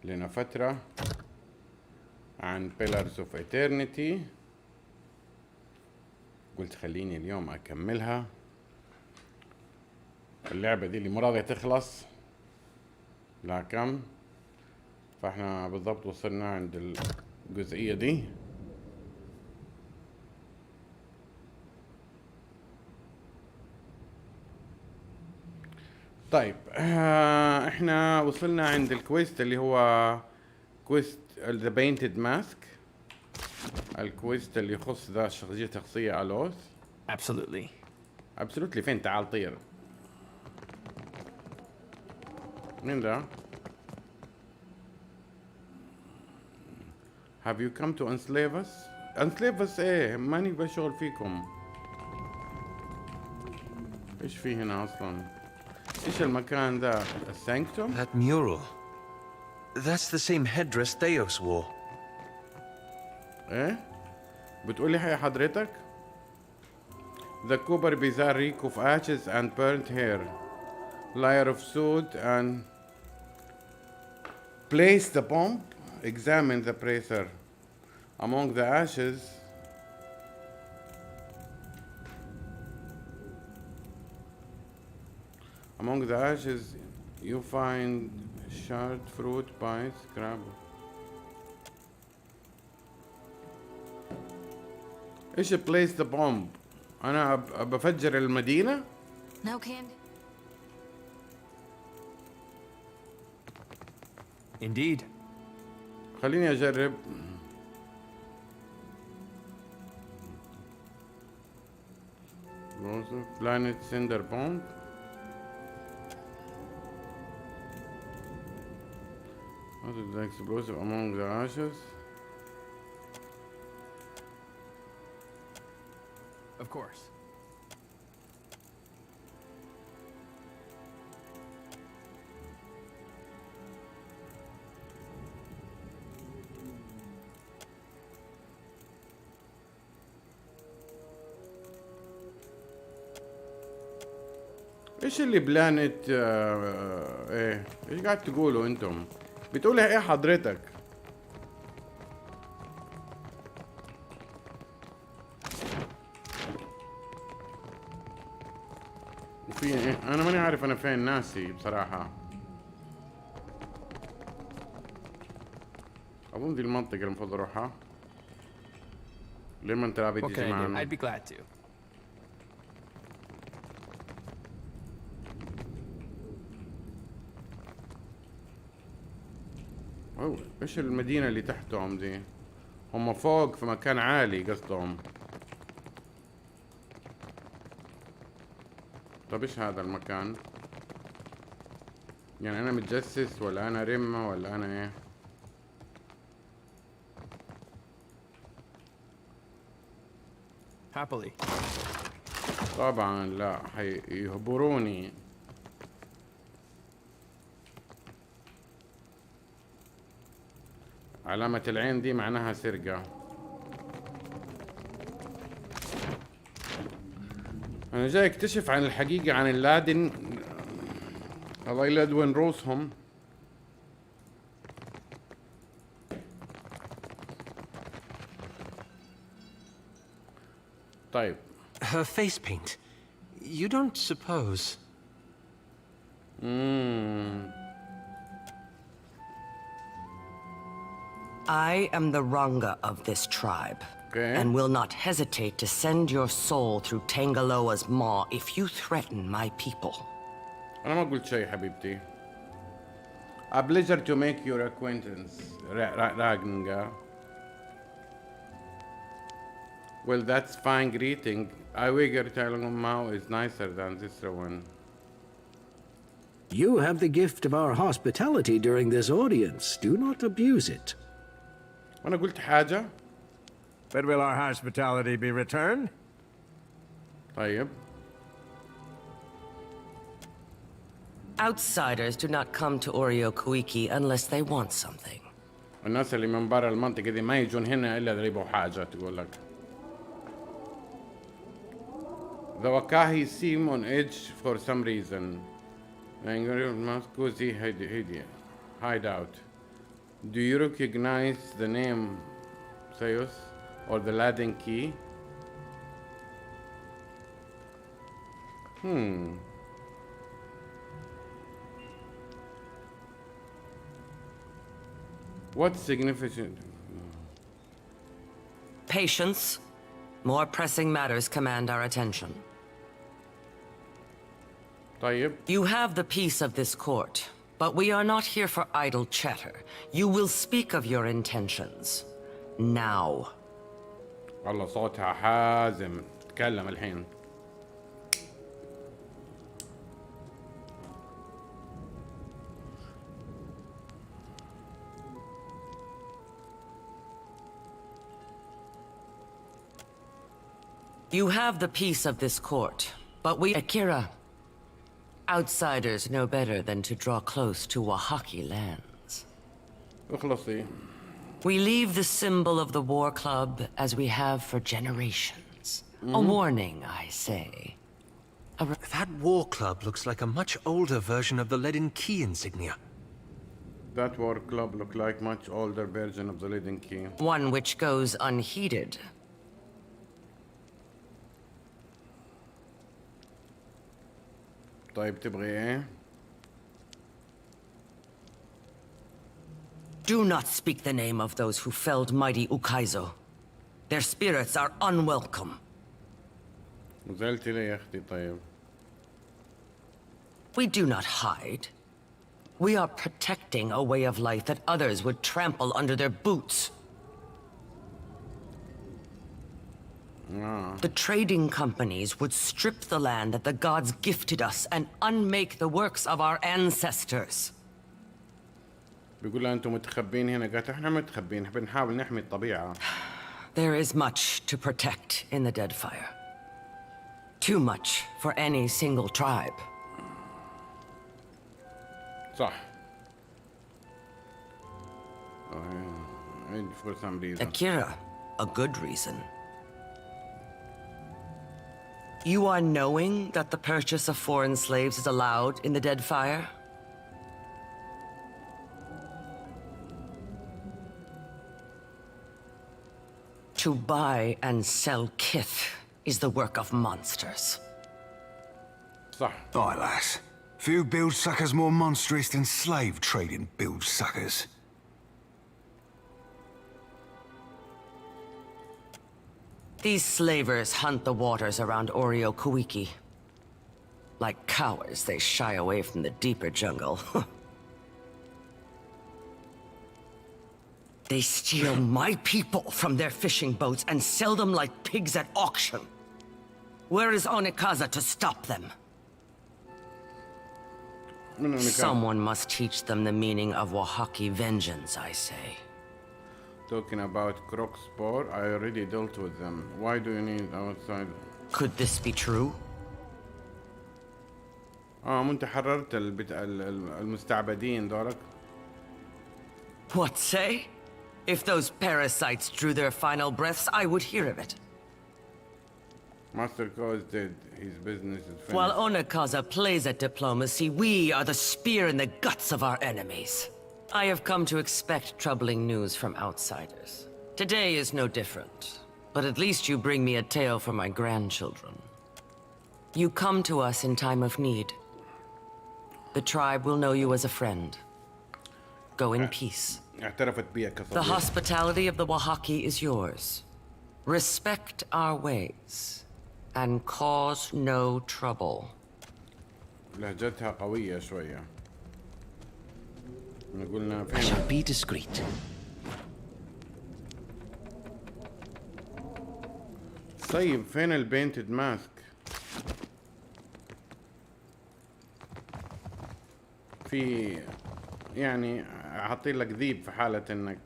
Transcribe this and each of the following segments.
لنا فترة عن Pillars of Eternity. قلت خليني اليوم أكملها. اللعبة دي اللي مو راضية تخلص لا كم، فاحنا بالضبط وصلنا عند الجزئية دي. طيب احنا وصلنا عند الكويست اللي هو كويست ذا بينتد ماسك، الكويست اللي يخص ذا شخصية ألوث. absolutely فين؟ تعال طير. مين ذا؟ have you come to enslave us؟ enslave us ايه؟ ماني بشغل فيكم. ايش في هنا اصلا؟ ايش المكان ذا؟ السانكتوم؟ That mural. That's the same headdress Theos wore. ايه؟ بتقولي هي حضرتك؟ The copper bizarre reek of ashes and burnt hair, layer of soot and place the bomb. Examine the bracer. Among the ashes, you find shard fruit pies, crab. ايش place the bomb؟ انا بفجر المدينة؟ No candy. Indeed. خليني اجرب. planet cinder bomb. What is the explosive among the ashes? Of course. ايش اللي بلانت ايه؟ ايش قاعد تقولوا انتم؟ بتقولي ايه حضرتك؟ وفي ايه؟ انا ماني عارف انا فين، ناسي بصراحة. اظن دي المنطقة اللي المفروض اروحها. ليه ما انت رابط تيجي معنا؟ I'd be glad to. أوه. ايش المدينة اللي تحتهم دي؟ هم فوق في مكان عالي قصدهم. طب ايش هذا المكان؟ يعني انا متجسس ولا انا رمة ولا انا ايه؟ Happily. طبعا لا، حيهبروني. علامة العين دي معناها سرقة. أنا جاي أكتشف عن الحقيقة عن اللادن. الله يلدون روسهم. طيب. Her face paint. You don't suppose... I am the Ranga of this tribe, and will not hesitate to send your soul through Tangaloa's maw if you threaten my people. أنا ما قلت شيء حبيبتي. A pleasure to make your acquaintance, Ragnar. Well, that's fine greeting. I figure Tangaloa is nicer than this one. You have the gift of our hospitality during this audience. Do not abuse it. أنا قلت حاجة. But will our hospitality be returned? طيب. Outsiders do not come to Oriokuiki unless they want something. الناس اللي من برا المنطقة دي ما يجون هنا إلا إذا يبغوا حاجة تقول لك. The Wakahi seem on edge for some reason. Must go see hideout. Do you recognize the name Zeus or the Latin key? What's significant? Patience. More pressing matters command our attention. طيب. You have the peace of this court, but we are not here for idle chatter. You will speak of your intentions. Now. والله صوتها حازم. تكلم الحين. You have the peace of this court, but we... Akira, outsiders know better than to draw close to Oaxaca lands. اخلصي. We leave the symbol of the war club as we have for generations. A warning, I say. That war club looks like a much older version of the leaden key insignia. That war club looked like much older version of the leading key. One which goes unheeded. طيب تبغي ايه؟ Do not speak the name of those who felled mighty Ukaizo. Their spirits are unwelcome. نزلتي ليه يا اختي طيب؟ We do not hide. We are protecting a way of life that others would trample under their boots. The trading companies would strip the land that the gods gifted us and unmake the works of our ancestors. بيقول لها انتم متخبين هنا، قالت احنا متخبين بنحاول نحمي الطبيعة. There is much to protect in the Deadfire. Too much for any single tribe. صح. For some reason. Akira, a good reason. You are knowing that the purchase of foreign slaves is allowed in the Deadfire? To buy and sell kith is the work of monsters. صح. Aye, lass. Few build suckers more monstrous than slave trading build suckers. These slavers hunt the waters around Oreo Kuiki. Like cowards, they shy away from the deeper jungle. They steal my people from their fishing boats and sell them like pigs at auction. Where is Onikaza to stop them? Someone must teach them the meaning of Oaxaca vengeance, I say. Talking about Croc-Spore, I already dealt with them. Why do you need outside? Could this be true? مو انت حررت المستعبدين دورك. What say? If those parasites drew their final breaths, I would hear of it. Master Ko is dead. His business is finished. While Onikaza plays at diplomacy, we are the spear in the guts of our enemies. I have come to expect troubling news from outsiders. Today is no different, but at least you bring me a tale for my grandchildren. You come to us in time of need. The tribe will know you as a friend. Go in peace. اعترفت بيك كصديق. The hospitality of the Oaxaca is yours. Respect our ways, and cause no trouble. لهجتها قوية شوية. قلنا I shall be discreet. طيب فين البينتد ماسك؟ في يعني اعطي لك ذيب في حالة انك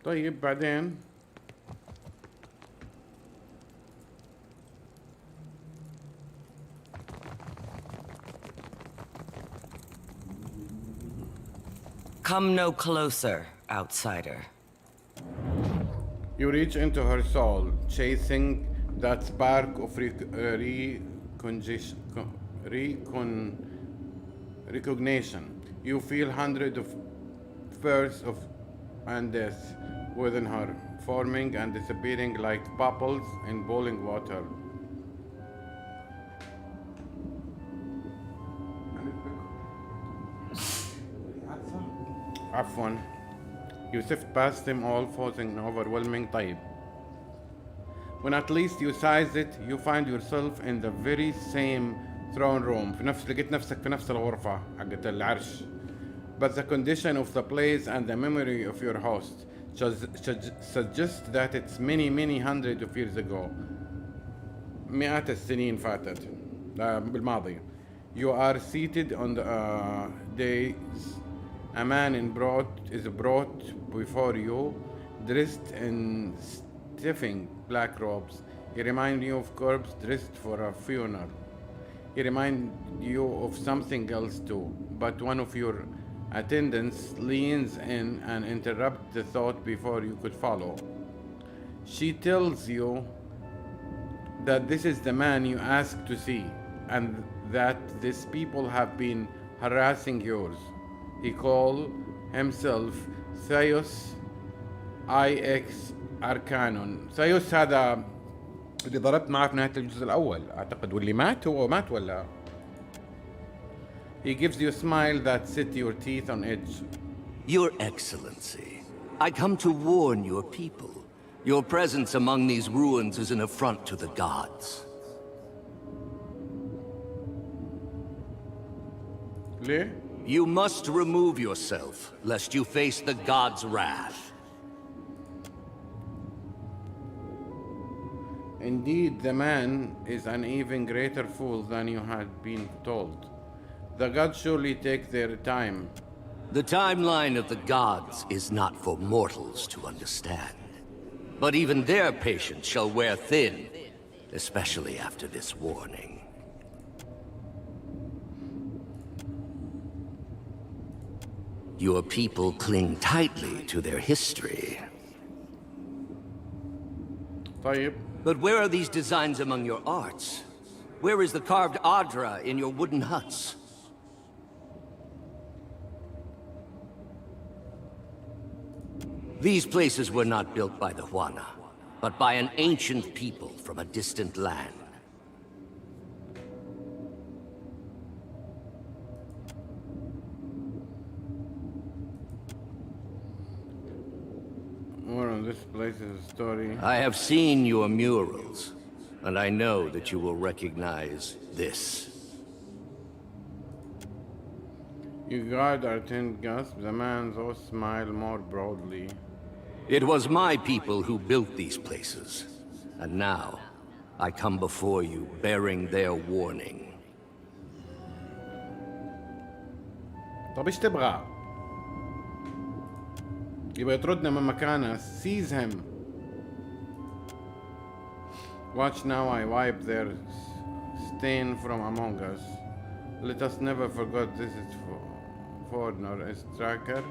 طيب بعدين Come no closer, outsider. You reach into her soul, chasing that spark of recognition. You feel hundreds of births of and death within her, forming and disappearing like bubbles in boiling water. عفوا. You sift past them all, forcing an overwhelming طيب. When at least you size it, you find yourself in the very same throne room. لقيت نفسك في نفس الغرفة حقت العرش. But the condition of the place and the memory of your host suggest that it's many hundreds of years ago. مئات السنين فاتت بالماضي. You are seated on the dais. A man is brought before you, dressed in stiffing black robes. He reminds you of corpse dressed for a funeral. He reminds you of something else too, but one of your attendants leans in and interrupts the thought before you could follow. She tells you that this is the man you asked to see, and that these people have been harassing yours. He called himself Theos IX Arcanon. ثيوس هذا اللي ضربت معاه في نهاية الجزء الأول أعتقد، واللي هو مات ولا؟ He gives you a smile that sets your teeth on edge. Your Excellency, I come to warn your people. Your presence among these ruins is an affront to the gods. ليه؟ You must remove yourself, lest you face the gods' wrath. Indeed, the man is an even greater fool than you had been told. The gods surely take their time. The timeline of the gods is not for mortals to understand. But even their patience shall wear thin, especially after this warning. Your people cling tightly to their history. طيب. But where are these designs among your arts? Where is the carved Adra in your wooden huts? These places were not built by the Huana, but by an ancient people from a distant land. More on this place's story. I have seen your murals, and I know that you will recognize this. You guard our tent gasp, the man's oath smile more broadly. It was my people who built these places, and now I come before you bearing their warning. طب ايش تبغى؟ يبغى يطردنا من مكانه. Seize him. Watch now, I wipe their stain from among us. Let us never forget this is for nor a striker.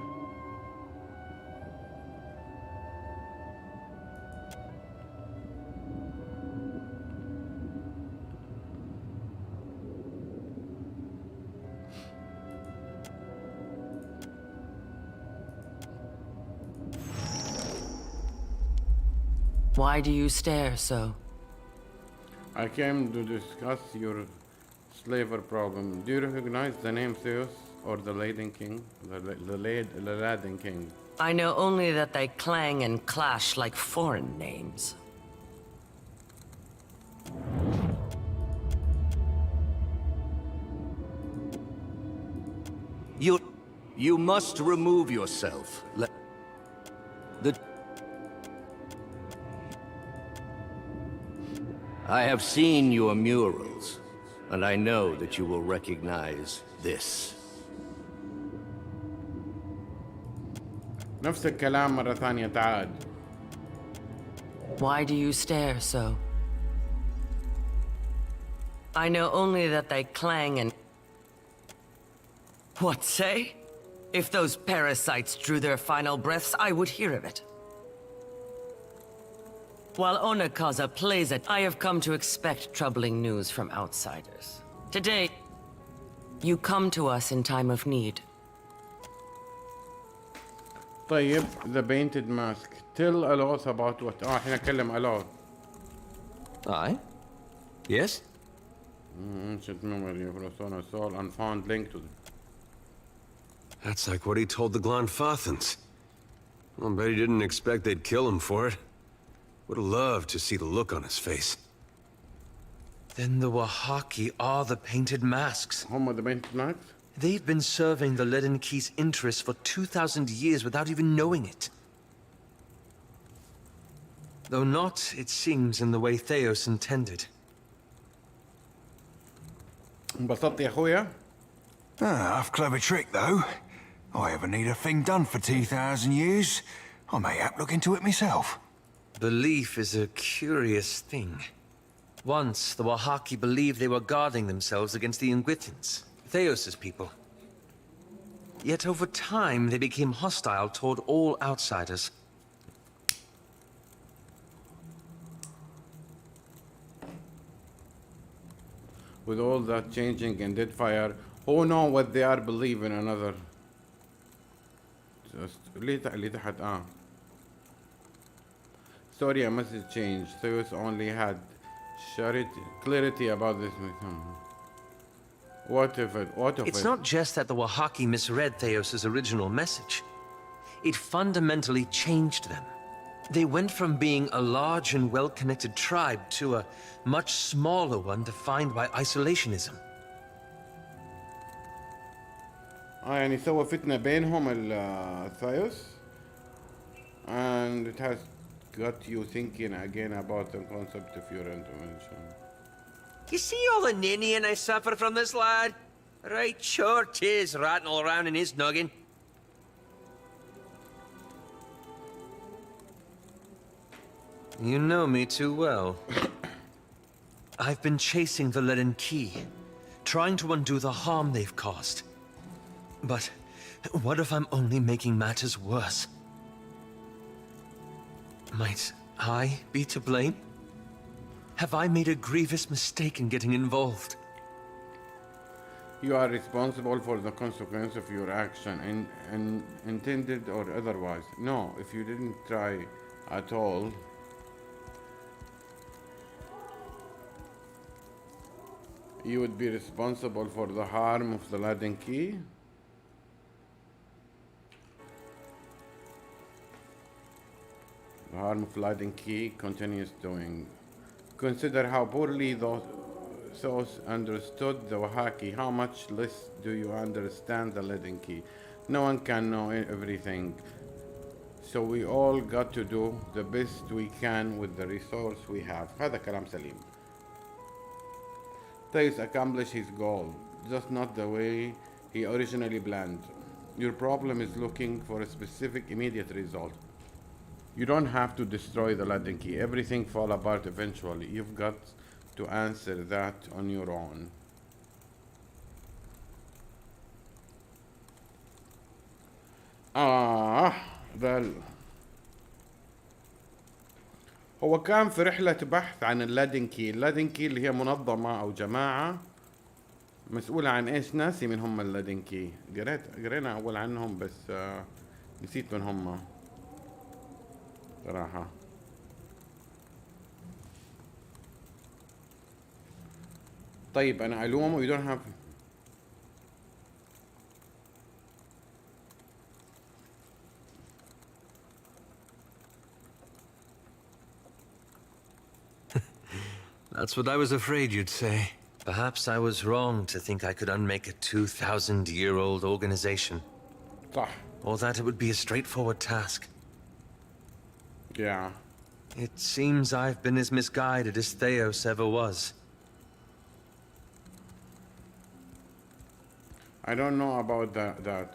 Why do you stare so? I came to discuss your slaver problem. Do you recognize the name Theos or the Laden King? The Laden King. I know only that they clang and clash like foreign names. You must remove yourself. I have seen your murals, and I know that you will recognize this. نفس الكلام مرة ثانية تعاد. Why do you stare so? I know only that they clang and... What say? If those parasites drew their final breaths, I would hear of it. While Onakaza plays it, I have come to expect troubling news from outsiders. Today, you come to us in time of need. طيب, the painted mask. Tell a lot about what. احنا نتكلم a lot. Aye? Yes? Ancient memory of Rosona soul and found link to them. That's like what he told the Glanfathans. I bet he didn't expect they'd kill him for it. Would have loved to see the look on his face. Then the Wahaki are the painted masks. هم the painted masks? They've been serving the Leaden Key's interests for 2,000 years without even knowing it. Though not, it seems, in the way Theos intended. انبسطت يا اخويا؟ Half clever trick, though. I ever need a thing done for 2,000 years, I may have look into it myself. Belief is a curious thing. Once, the Wahaki believed they were guarding themselves against the Ingwithans, Theos' people. Yet over time, they became hostile toward all outsiders. With all that changing in Deadfire, who know what they are believing another. Just اللي تحت Sorry, a message changed. Theos only had clarity about this. What if it? It's not just that the Wahaki misread Theos' original message. It fundamentally changed them. They went from being a large and well-connected tribe to a much smaller one defined by isolationism. يعني سوى فتنة بينهم الثايوس, and it has got you thinking again about the concept of your intervention. You see all the ninnying I suffer from this lad? Right sure 'tis ratting all around in his noggin. You know me too well. I've been chasing the Leaden Key, trying to undo the harm they've caused. But what if I'm only making matters worse? Might I be to blame? Have I made a grievous mistake in getting involved? You are responsible for the consequence of your action, intended or otherwise. No, if you didn't try at all, you would be responsible for the harm of the Leaden Key. The harm of Leaden Key continues doing. Consider how poorly those understood the Wahaki. How much less do you understand the Leaden Key? No one can know everything. So we all got to do the best we can with the resource we have. هذا كلام سليم. Theos accomplished his goal, just not the way he originally planned. Your problem is looking for a specific immediate result. You don't have to destroy the Leaden Key. Everything fall apart eventually. You've got to answer that on your own. هو كان في رحلة بحث عن الليدن كي. الليدن كي اللي هي منظمة أو جماعة مسؤولة عن إيش؟ ناسي من هم الليدن كي. قرينا أول عنهم بس نسيت من هم صراحة. طيب أنا ألومه. You don't have. That's what I was afraid you'd say. Perhaps I was wrong to think I could unmake a 2,000-year-old organization. صح. Or that it would be a straightforward task. Yeah. It seems I've been as misguided as Theos ever was. I don't know about that.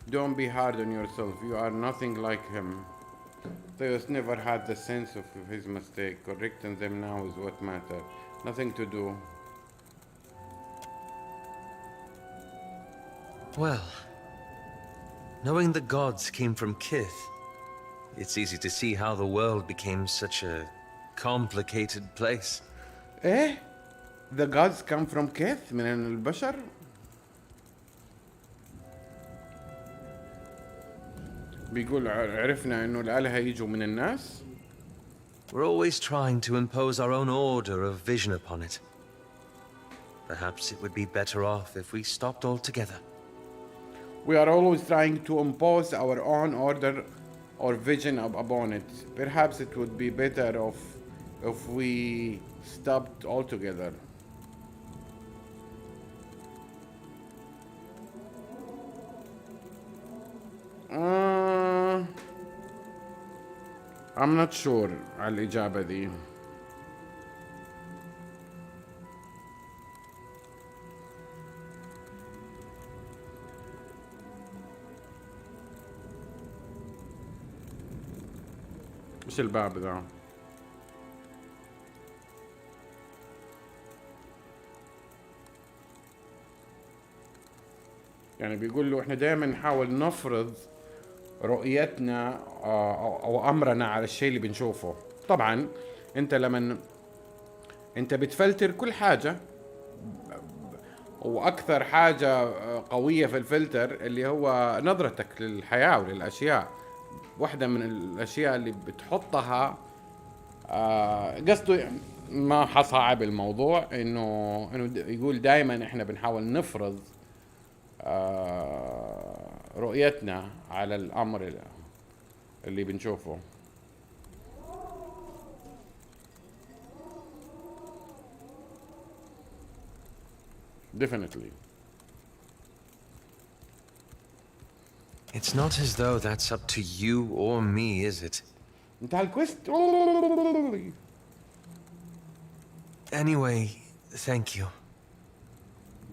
Don't be hard on yourself. You are nothing like him. Theos never had the sense of his mistake. Correcting them now is what matters. Nothing to do. Well, knowing the gods came from Kith, It's easy to see how the world became such a complicated place. ايه the gods come from كيث من البشر. بيقول عرفنا انه الآلهة يجوا من الناس. We're always trying to impose our own order of vision upon it. Perhaps it would be better off if we stopped altogether. We are always trying to impose our own order or vision upon it. Perhaps it would be better off if we stopped altogether. I'm not sure على الإجابة دي. ايش الباب ذا؟ يعني بيقول له احنا دائما نحاول نفرض رؤيتنا او امرنا على الشيء اللي بنشوفه. طبعا انت لما انت بتفلتر كل حاجة، واكثر حاجة قوية في الفلتر اللي هو نظرتك للحياة وللاشياء. واحدة من الاشياء اللي بتحطها قصده ما حصعب الموضوع، انه يقول دائما احنا بنحاول نفرض رؤيتنا على الامر اللي بنشوفه. Definitely. It's not as though that's up to you or me, is it? انت هالكويست. Anyway, thank you.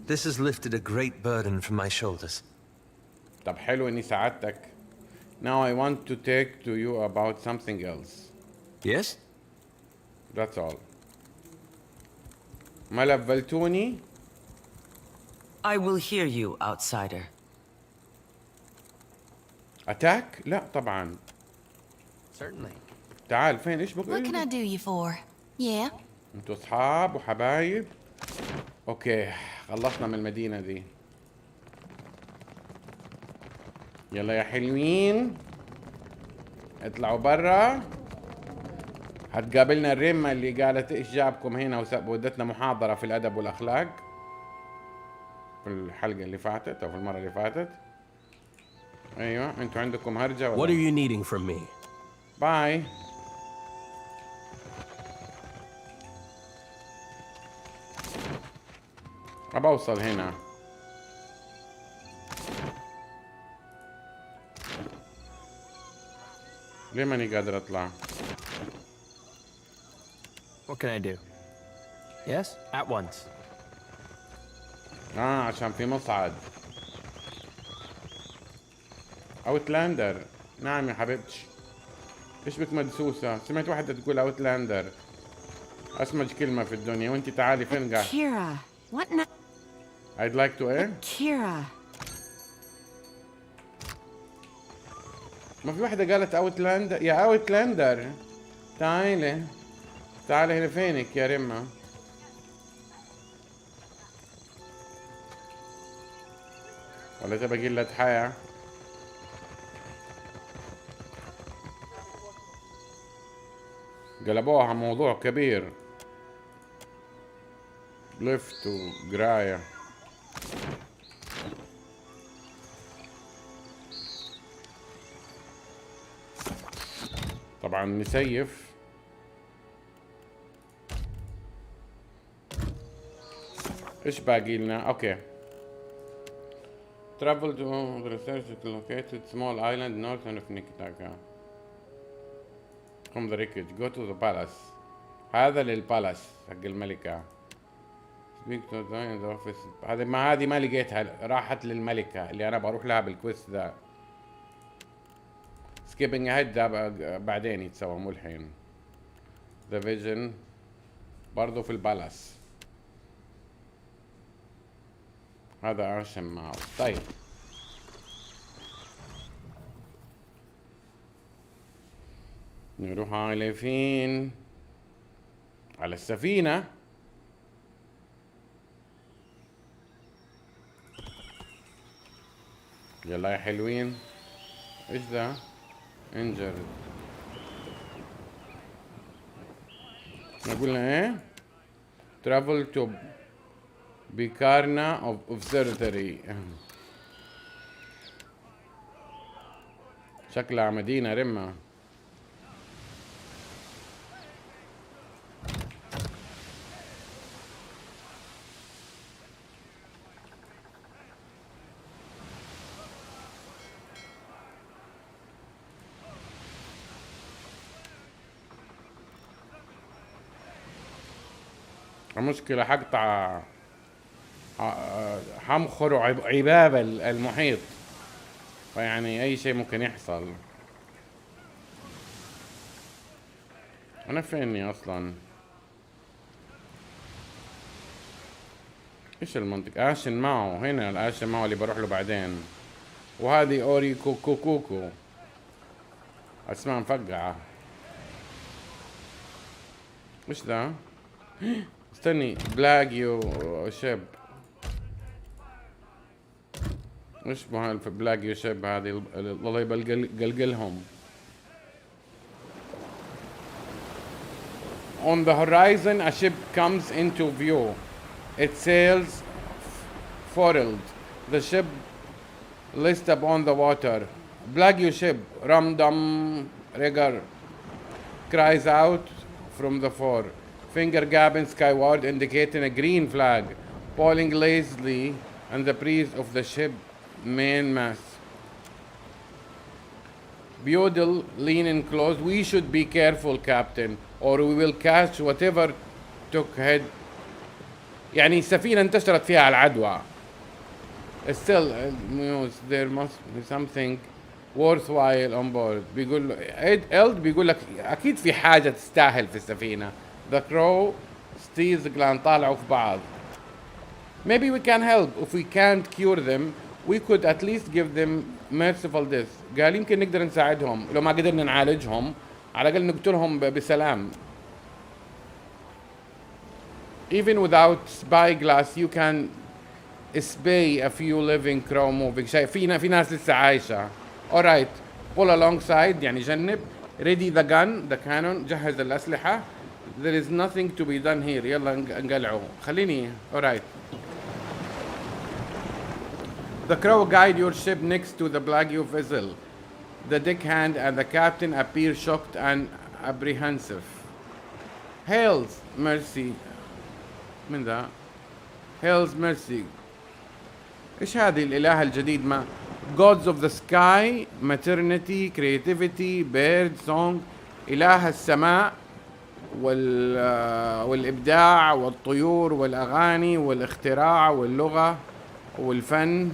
This has lifted a great burden from my shoulders. طب حلو اني ساعدتك. Now I want to talk to you about something else. Yes? That's all. ما لفلتوني. I will hear you, outsider. اتاك؟ لا طبعا. Certainly. تعال فين ايش What can I بقول؟ do you for? Yeah? انتوا اصحاب وحبايب. اوكي خلصنا من المدينة دي. يلا يا حلوين اطلعوا برا. هتقابلنا الرمة اللي قالت ايش جابكم هنا ودتنا محاضرة في الادب والاخلاق في الحلقة اللي فاتت او في المرة اللي فاتت. ايوه انتوا عندكم هرجة What are ولا؟ you needing from me? باي. ابى اوصل هنا. ليه ماني قادر اطلع؟ What can I do? Yes? At once. عشان في مصعد. اوتلاندر. نعم يا حبيبتي. ايش بك مدسوسة؟ سمعت واحدة تقول اوتلاندر. اسمج كلمة في الدنيا. وانتي تعالي فين قاعد؟ Kira. What na- I'd like to ايه؟ Kira. ما في واحدة قالت اوتلاندر. يا اوتلاندر تعالي. تعالي هنا فينك يا رمة؟ ولا تبقى قلة حياة؟ قلبوها موضوع كبير. لفت وقراية. طبعا نسيف. ايش باقي لنا؟ اوكي. Travel to the research located small island northern of Nikitaka. From the wreckage, go to the palace. هذا للبالاس حق الملكة. Speak to the in the office. هذه ما لقيتها، راحت للملكة اللي أنا بروح لها بالكويست ذا. Skipping ahead ده بعدين يتسوى مو الحين. The vision برضو في البالاس. هذا عشان ماوس. طيب نروح على فين؟ على السفينة. يلا يا حلوين. ايش ذا؟ انجر. نقول ايه؟ travel to Bikarna of surgery. شكلها مدينة رمة. المشكلة حقطع حمخر عباب المحيط، فيعني أي شيء ممكن يحصل. أنا فيني أصلا؟ إيش المنطق؟ آشن معه هنا، الآشن معه اللي بروح له بعدين. وهذه أوري كوكو كوكو، أسماء مفقعة. إيش ذا؟ استني، بلاجيو شب. ايش بلاجيو شب هذه؟ الله يبقى قلقلهم. On the horizon a ship comes into view. It sails foiled. The ship lists upon the water. Plague ship, rum dum rigger, cries out from the fore. Finger gabbing skyward, indicating a green flag, poling lazily on the breeze of the ship mainmast. Beodle leaning close. We should be careful, Captain, or we will catch whatever took head. يعني السفينة انتشرت فيها العدوى. Still, there must be something worthwhile on board. بيقول إلد بيقول لك أكيد في حاجة تستاهل في السفينة. The crow steals glan طالعوا في بعض. Maybe we can help. If we can't cure them, we could at least give them merciful death. قال يمكن نقدر نساعدهم لو ما قدرنا نعالجهم على الأقل نقتلهم بسلام. Even without spyglass you can spy a few living crow moving. شايف في ناس لسه عايشة. Alright, pull alongside يعني جنب. Ready the gun, the cannon. جهز الأسلحة. There is nothing to be done here. يلا نقلعوا. خليني. Alright. The crow guide your ship next to the Plague vessel. The deckhand and the captain appear shocked and apprehensive. Hails mercy. من ذا؟ Hails mercy. إيش هذه الإله الجديد؟ ما Gods of the sky, maternity, creativity, bird song. إله السماء والإبداع والطيور والأغاني والاختراع واللغة والفن.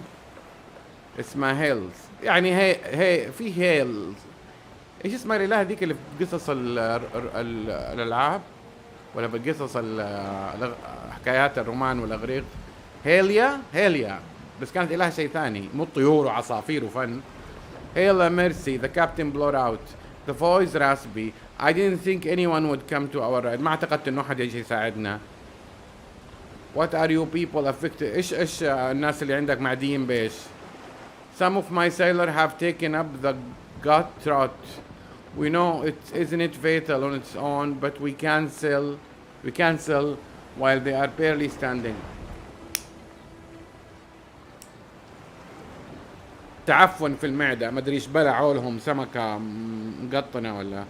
اسمها هيلز. يعني هي في هيلز. ايش اسمها الإله ذيك اللي في قصص الألعاب ولا في قصص حكايات الرومان والأغريق؟ هيليا بس كانت إله شيء ثاني، مو طيور وعصافير وفن. Hail mercy, the captain blurted out. The voice raspy. I didn't think anyone would come to our ride. ما اعتقدت انه حد يجي يساعدنا. What are you people affected? ايش الناس اللي عندك معديين بايش؟ Some of my sailors have taken up the gut trot. We know it isn't fatal on its own, but we cancel while they are barely standing. تعفن في المعدة، ما ادري ايش بلعوا لهم سمكة مقطنة ولا.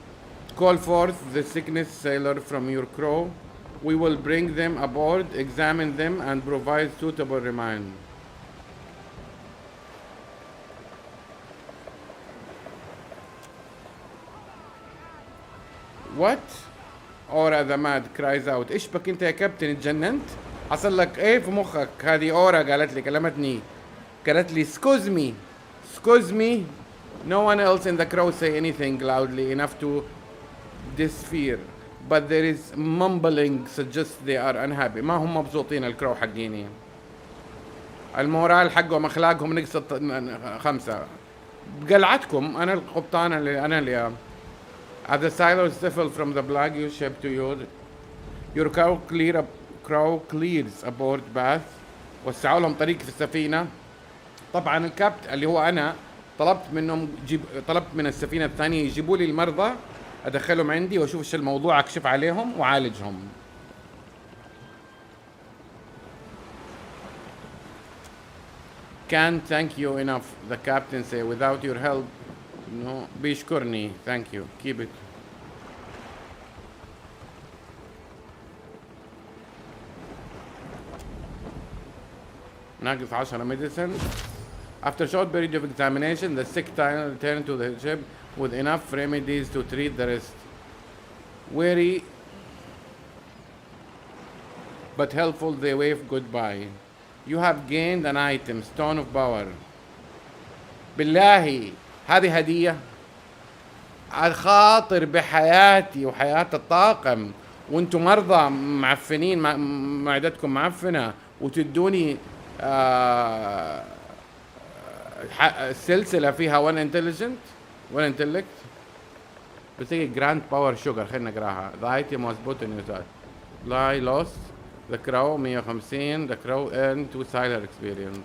Call forth the sickness sailor from your crew. We will bring them aboard, examine them and provide suitable remand. What? أورا the mad cries out. إيش بك أنت يا كابتن اتجننت؟ حصل لك إيه في مخك؟ هذه أورا قالت لي، كلمتني قالت لي excuse me. No one else in the crowd say anything loudly enough to disfear, but there is mumbling suggests they are unhappy. ما هم مبسوطين الكرو حقيني. المورال حقهم أخلاقهم نقصت 5. بقلعتكم أنا القبطان اللي As the sailors stifle from the black you ship to your crow clears aboard bath. وسعوا لهم طريق في السفينة. طبعا الكابت اللي هو أنا طلبت من السفينة الثانية يجيبوا لي المرضى أدخلهم عندي وأشوف إيش الموضوع، أكشف عليهم وعالجهم. Can't thank you enough, the captain say. Without your help, no. بيشكرني. Thank you. Keep it. ناقص 10 medicine. After a short period of examination, the sick returned to the ship with enough remedies to treat the rest. Weary but helpful, they waved goodbye. You have gained an item, Stone of Power. بالله هذه هدية. الخاطر بحياتي وحياة الطاقم وانتم مرضى معفنين، معدتكم معفنة، وتدوني السلسلة فيها 1 intellect. بس هي جراند باور شوجر. خلينا نقراها. The item was put in your Fly lost. The crow 150. The crow earned 2 sailor experience.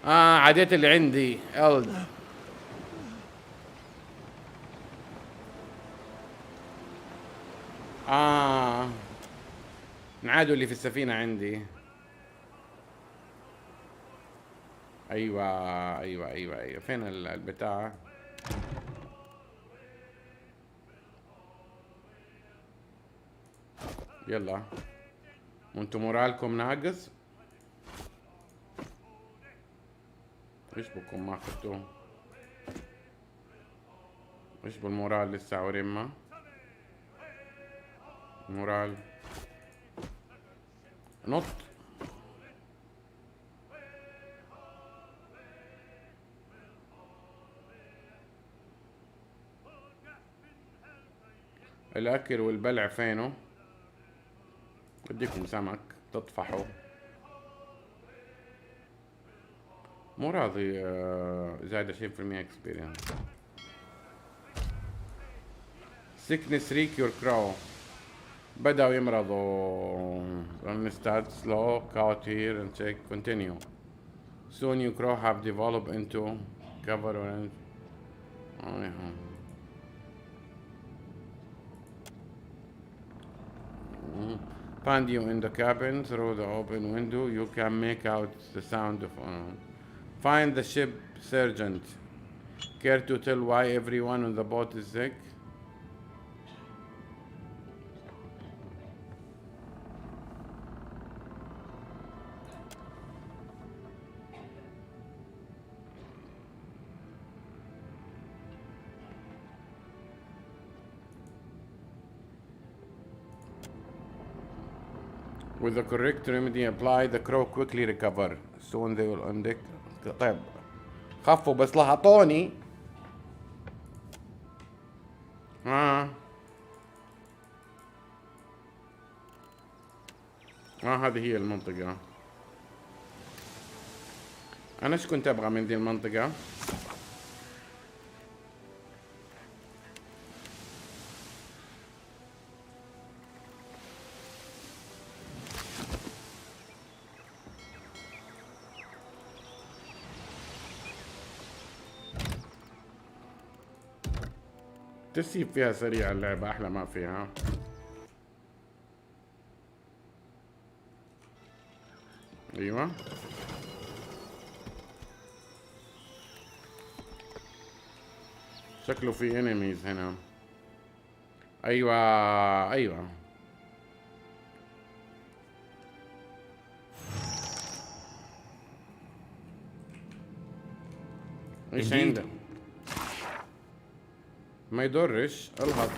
عديت اللي عندي eld. نعادوا اللي في السفينة عندي. ايوه فين البتاع؟ يلا وانتم مورالكم ناقص. ايش بكم ما اخذتوه؟ ايش بالمورال لسه ورمة؟ مورال نط. الاكل والبلع فينه؟ بديكم سمك تطفحوا. مو راضي زايد 20% experience. sickness reek your crow. بدأوا يمرضوا. run start slow count here and check continue. soon your crow have developed into cover orange. Find you in the cabin through the open window. You can make out the sound of find the ship sergeant. Care to tell why everyone on the boat is sick? With the correct remedy applied, the crow quickly recover. Soon they will undeck. طيب خفوا بس لهطوني. هذه هي المنطقة. أنا إيش كنت أبغى من دي المنطقة؟ تسيب فيها سريع اللعبة أحلى ما فيها. أيوة شكله في enemies هنا. أيوة إيش عندك؟ ما يضرش الهط.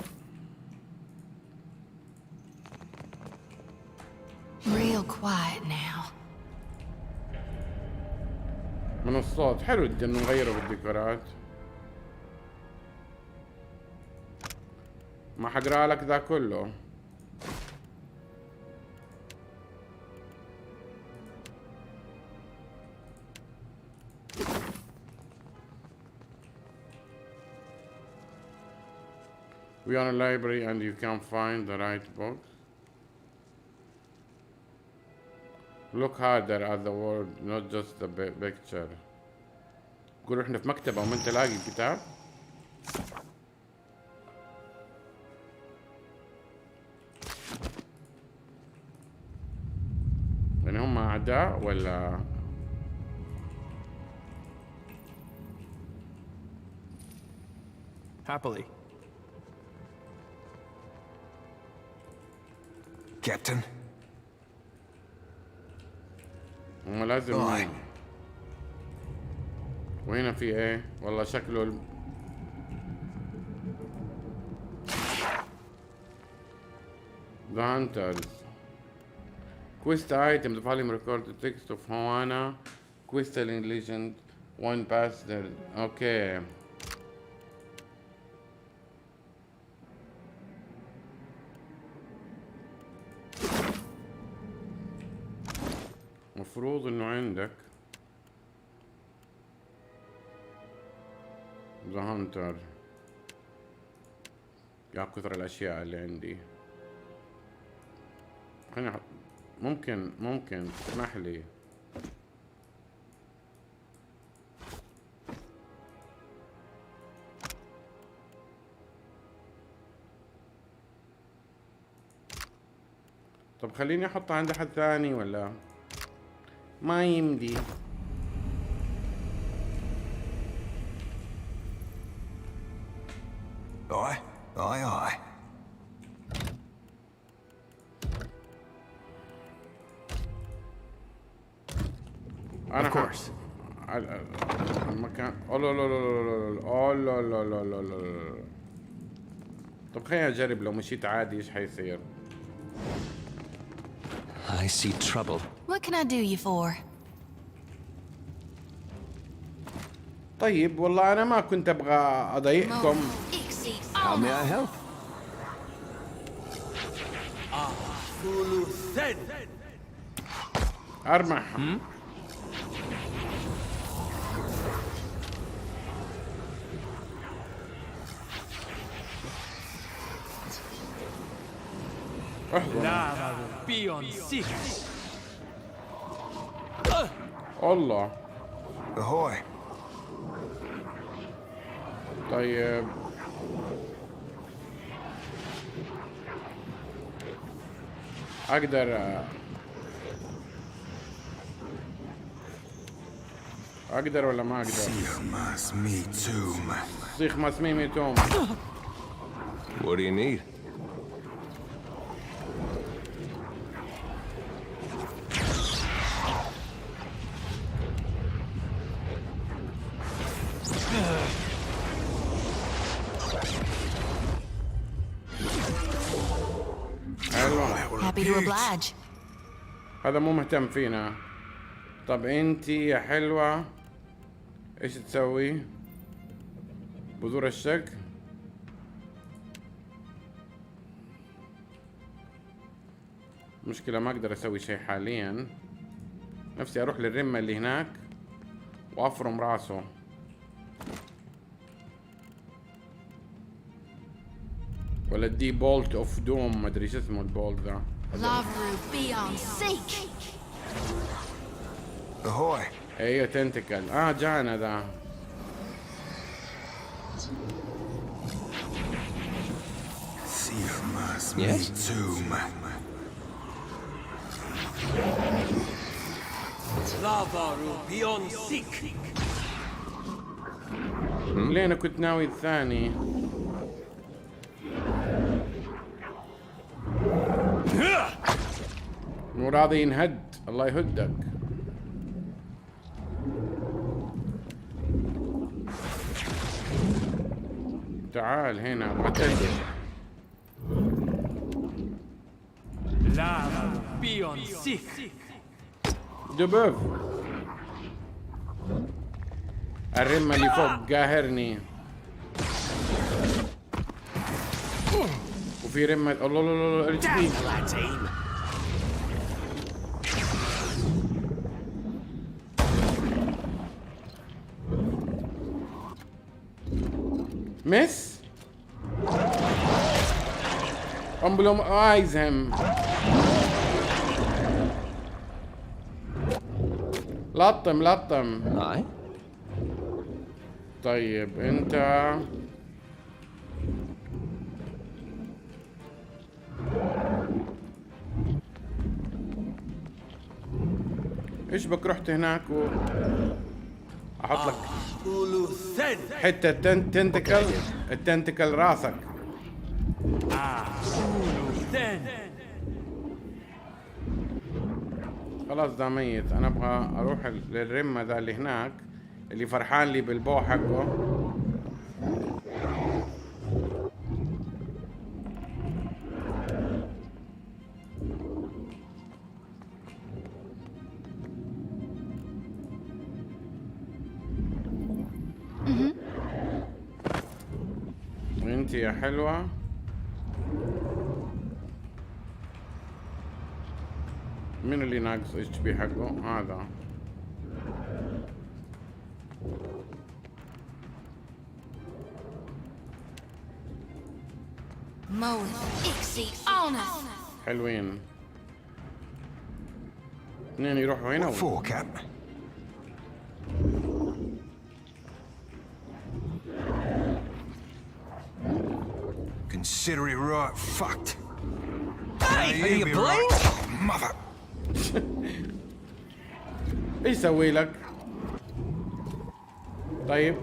Real quiet now. من الصوت حلو انه نغيره بالديكورات. ما حقرا لك ذا كله. We are in a library and you can find the right book. Look harder at the word, not just the picture. قولوا احنا في مكتبة وما انت لاقي الكتاب. يعني هم أعداء ولا Happily. Captain? هم لازم وهنا في ايه؟ والله شكله The Hunters. Quest item, the volume record the text of Hoana. Quest telling legend. One past the... Okay. مفروض انه عندك The Hunter. يا كثر الاشياء اللي عندي. أنا ممكن تسمح لي طب خليني احطها عند حد ثاني ولا ما يمدي. Aye, aye, aye. Of course. المكان لا. طب خليني اجرب لو مشيت عادي ايش حيصير. I see trouble. What can I do you for? طيب والله انا ما كنت ابغى اضايقكم. How may I help? ارمح. الله. Ahoy. طيب اقدر ولا ما اقدر؟ صيخ مسميمي توم. What do you need? Happy to oblige. هذا مو مهتم فينا. طب انتي يا حلوة ايش تسوي؟ بذور الشك. مشكلة ما اقدر اسوي شيء حاليا. نفسي اروح للرمة اللي هناك وافرم راسه. ولا دي بولت اوف دوم، ما ادري شو اسمه البولت ذا. Love be on seek. Ahoy. ايوه تنتكل. جانا ذا. Yes? ليه انا كنت ناوي الثاني. مو راضي ينهد. الله يهدك. تعال هنا ابغى تهدى. دبوف. الرمة اللي فوق قاهرني. وفي رمة. الله ارجعي. مس. امبلوم عايزهم. لطم لطم. Aye. طيب انت ايش بك رحت هناك احط لك حتة تنتكل التنتكل راسك. خلاص ده ميت. انا ابغى اروح للرمة ذا اللي هناك اللي فرحان لي بالبو حقه. وانت يا حلوة مين اللي ناقص اتش بي حقه؟ هذا. حلوين. اثنين يروحوا هنا For, Cap? Consider it right fucked. Hey, are you playing? Mother. ايش سوي لك؟ طيب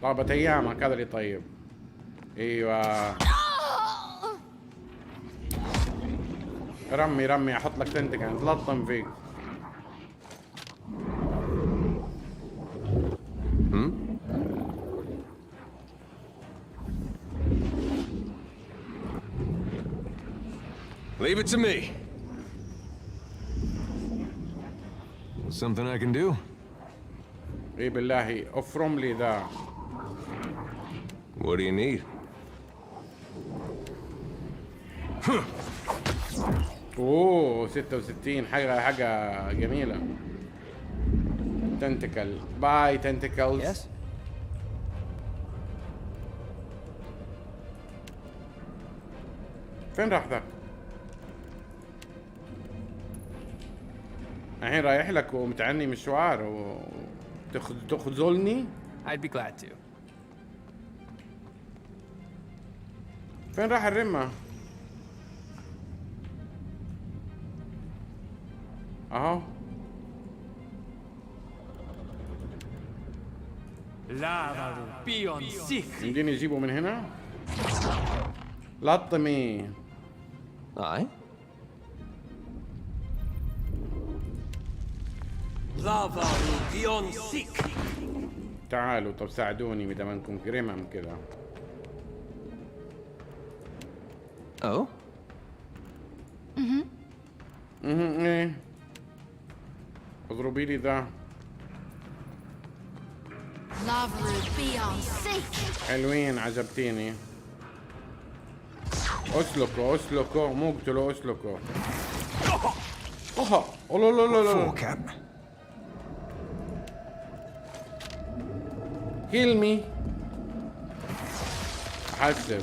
طابت ايامك هذا اللي طيب. ايوه رمي رمي احط لك تنتك عند تلطم فيك. Leave it to me. Something I can do? اي بالله افرم لي ذا. What do you need? اوه 66 حاجة جميلة. تنتكل باي تنتكلز. Yes? فين راح ذاك؟ الحين رايح لك ومتعني مشوار وتخذلني؟ I'd be glad to. فين راح الرمة؟ اهو. يمديني اجيبه من هنا؟ لطمي. Aye. تعالوا طب ساعدوني اذا ما انكم كريمة كذا. Oh? ايه اضربي لي ذا. حلوين عجبتيني. اسلكوا اسلكوا مو اقتلوا اسلكوا. اوه لا لا لا لا. For, Cap? Kill me. حسب.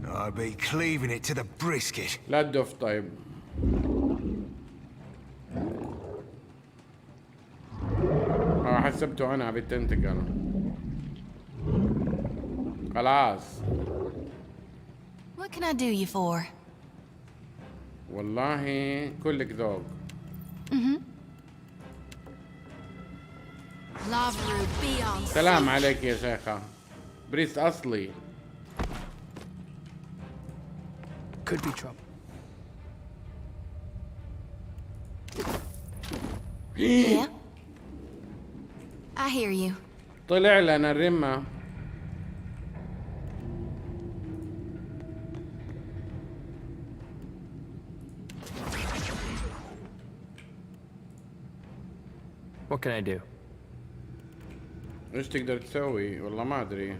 I'll be cleaving it to the brisket. لا تدف طيب. حسبته انا بالتنتقل. خلاص. What can I do you for? والله كلك ذوق. سلام عليك يا شيخة. بريست اصلي. Could be trouble. Yeah? I hear you. طلع لنا الرمة. What can I do? ايش تقدر تسوي؟ والله ما ادري.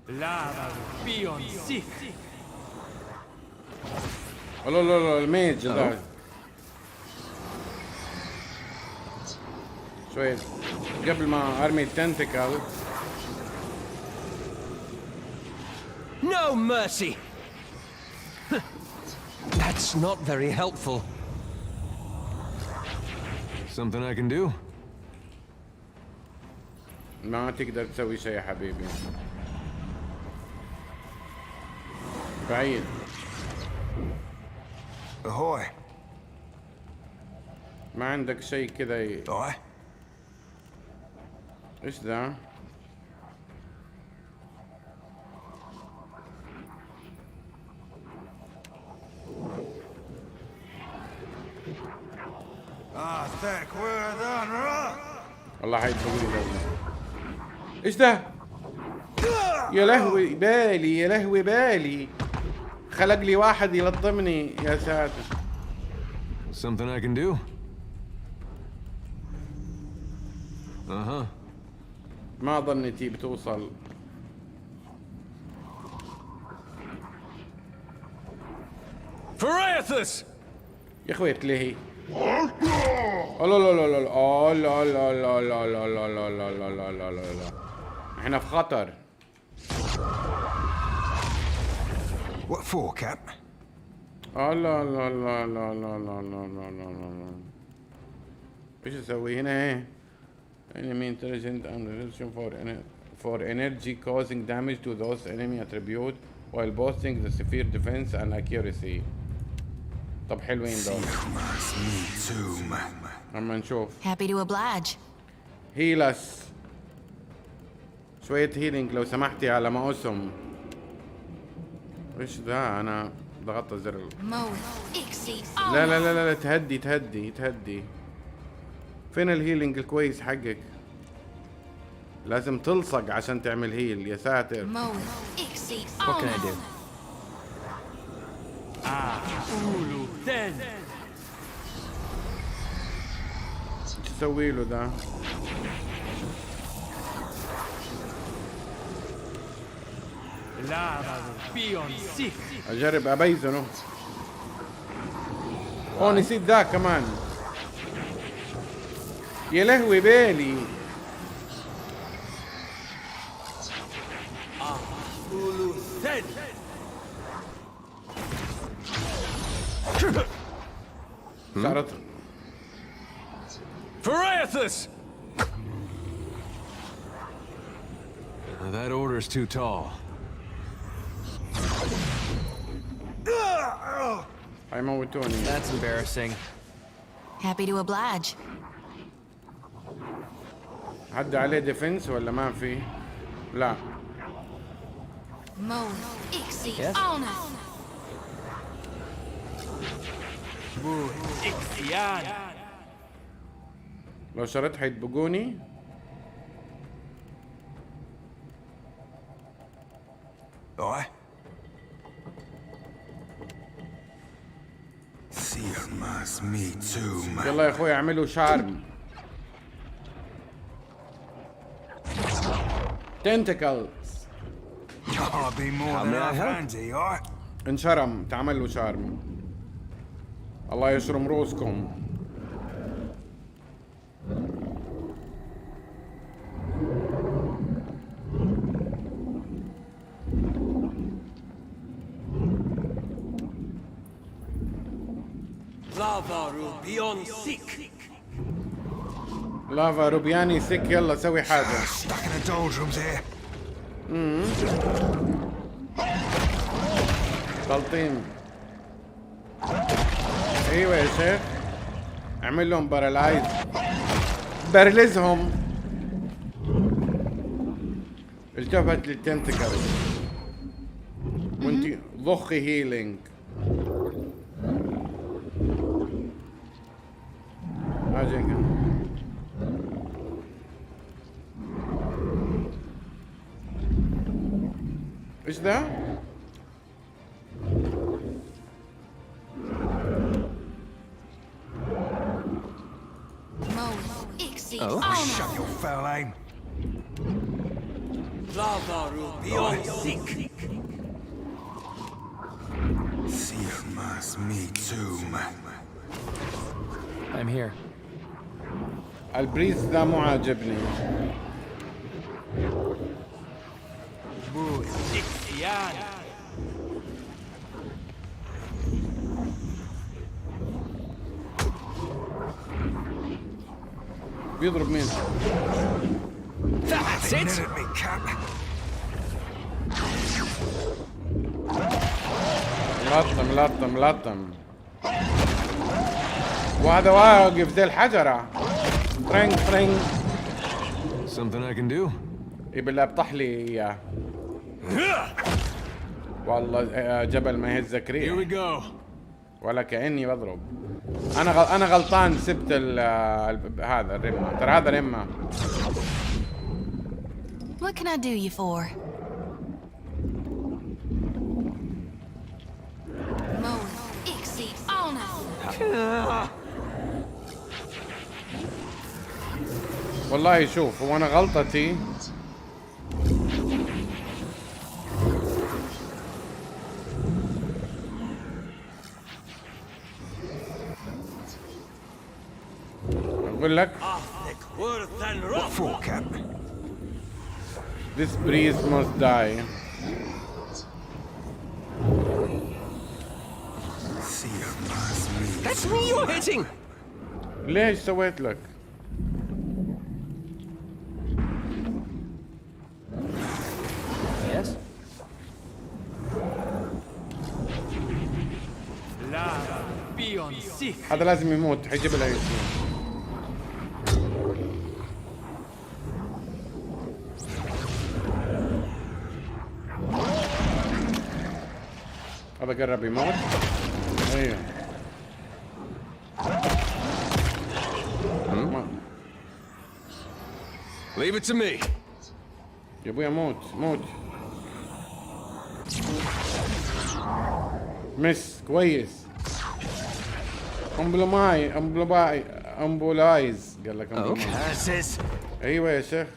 لا لا لا الميج ذا. شوي قبل ما ارمي التنتكل. No mercy! That's not very helpful. Something I can do? ما تقدر تسوي شيء يا حبيبي، بعيد. Ahoy. ما عندك شيء كذا Aye. ايش ذا؟ Thick, we're done, right? والله حيدفقوا لي دولة. ايش ده؟ يا لهوي بالي، يا لهوي بالي، خلق لي واحد يلطمني يا ساتر. Something I can do? Uh-huh. ما ظنيتي بتوصل. Pharaohus! يا اخوي تلهي. لا لا لا لا لا لا لا لا لا لا لا لا لا لا لا لا لا، احنا في خطر. What for, Cap? لا لا لا لا لا لا لا لا لا لا. ايش اسوي هنا؟ ايه enemy intelligent and resolution for energy causing damage to those enemy attribute while boosting the severe defense and accuracy. طب حلوين دول. اما نشوف. Happy to oblige. هيلس شوية هيلينج لو سمحتي على ما اسم. ايش ذا؟ انا ضغطت زر. لا لا لا لا تهدي تهدي تهدي. فين الهيلينج الكويس حقك؟ لازم تلصق عشان تعمل هيل يا ساتر. What can I do? شو تسوي له ذا؟ اجرب ابيزنه. اوه نسيت ذا كمان. يا لهوي بالي. صارت Pharaohus! That order's too tall. حيموتوني. That's embarrassing. Happy to oblige. عدى عليه ديفنس ولا ما في؟ لا. Yes? لو شريت حيدبقوني. Aye. Searmas me too, يلا يا اخوي اعملوا شارم. تنتكل. I'll be more than half handy, alright? انشرم، تعمل له شارم. الله يشرم روسكم. لافا روبياني سيك. يلا سوي حاجة. Stuck in the doldrums here. تلطيم. ايوه يا شيخ، اعمل لهم بارالايز، برلزهم. التفت للتنتكل وانتي ضخي هيلينج. اجيك ايش ذا؟ Oh, shut your foul aim. Searmas me too, man. I'm here. البريس ذا مو عاجبني. بيضرب مين؟ That's it! Let me cap. ملطم وهذا واقف زي الحجرة. ترينج. Something I can do? اي بالله بطح لي اياه. والله جبل ما يهزك Here ريح. we go. ولا كأني بضرب. انا غلطان، سبت هذا الرمة، ترى هذا رمة. What can I do you for? والله شوف، وانا غلطتي اقول لك What for, Cap? this priest must die. That's me you're hitting! ليش سويت لك؟ Yes? هذا لازم يموت، حيجيب له ياسين. هذا قرب يموت. ايوه Leave it to me. يا ابويا موت. مس كويس. امبولايز قال لك Curses. ايوه يا شيخ.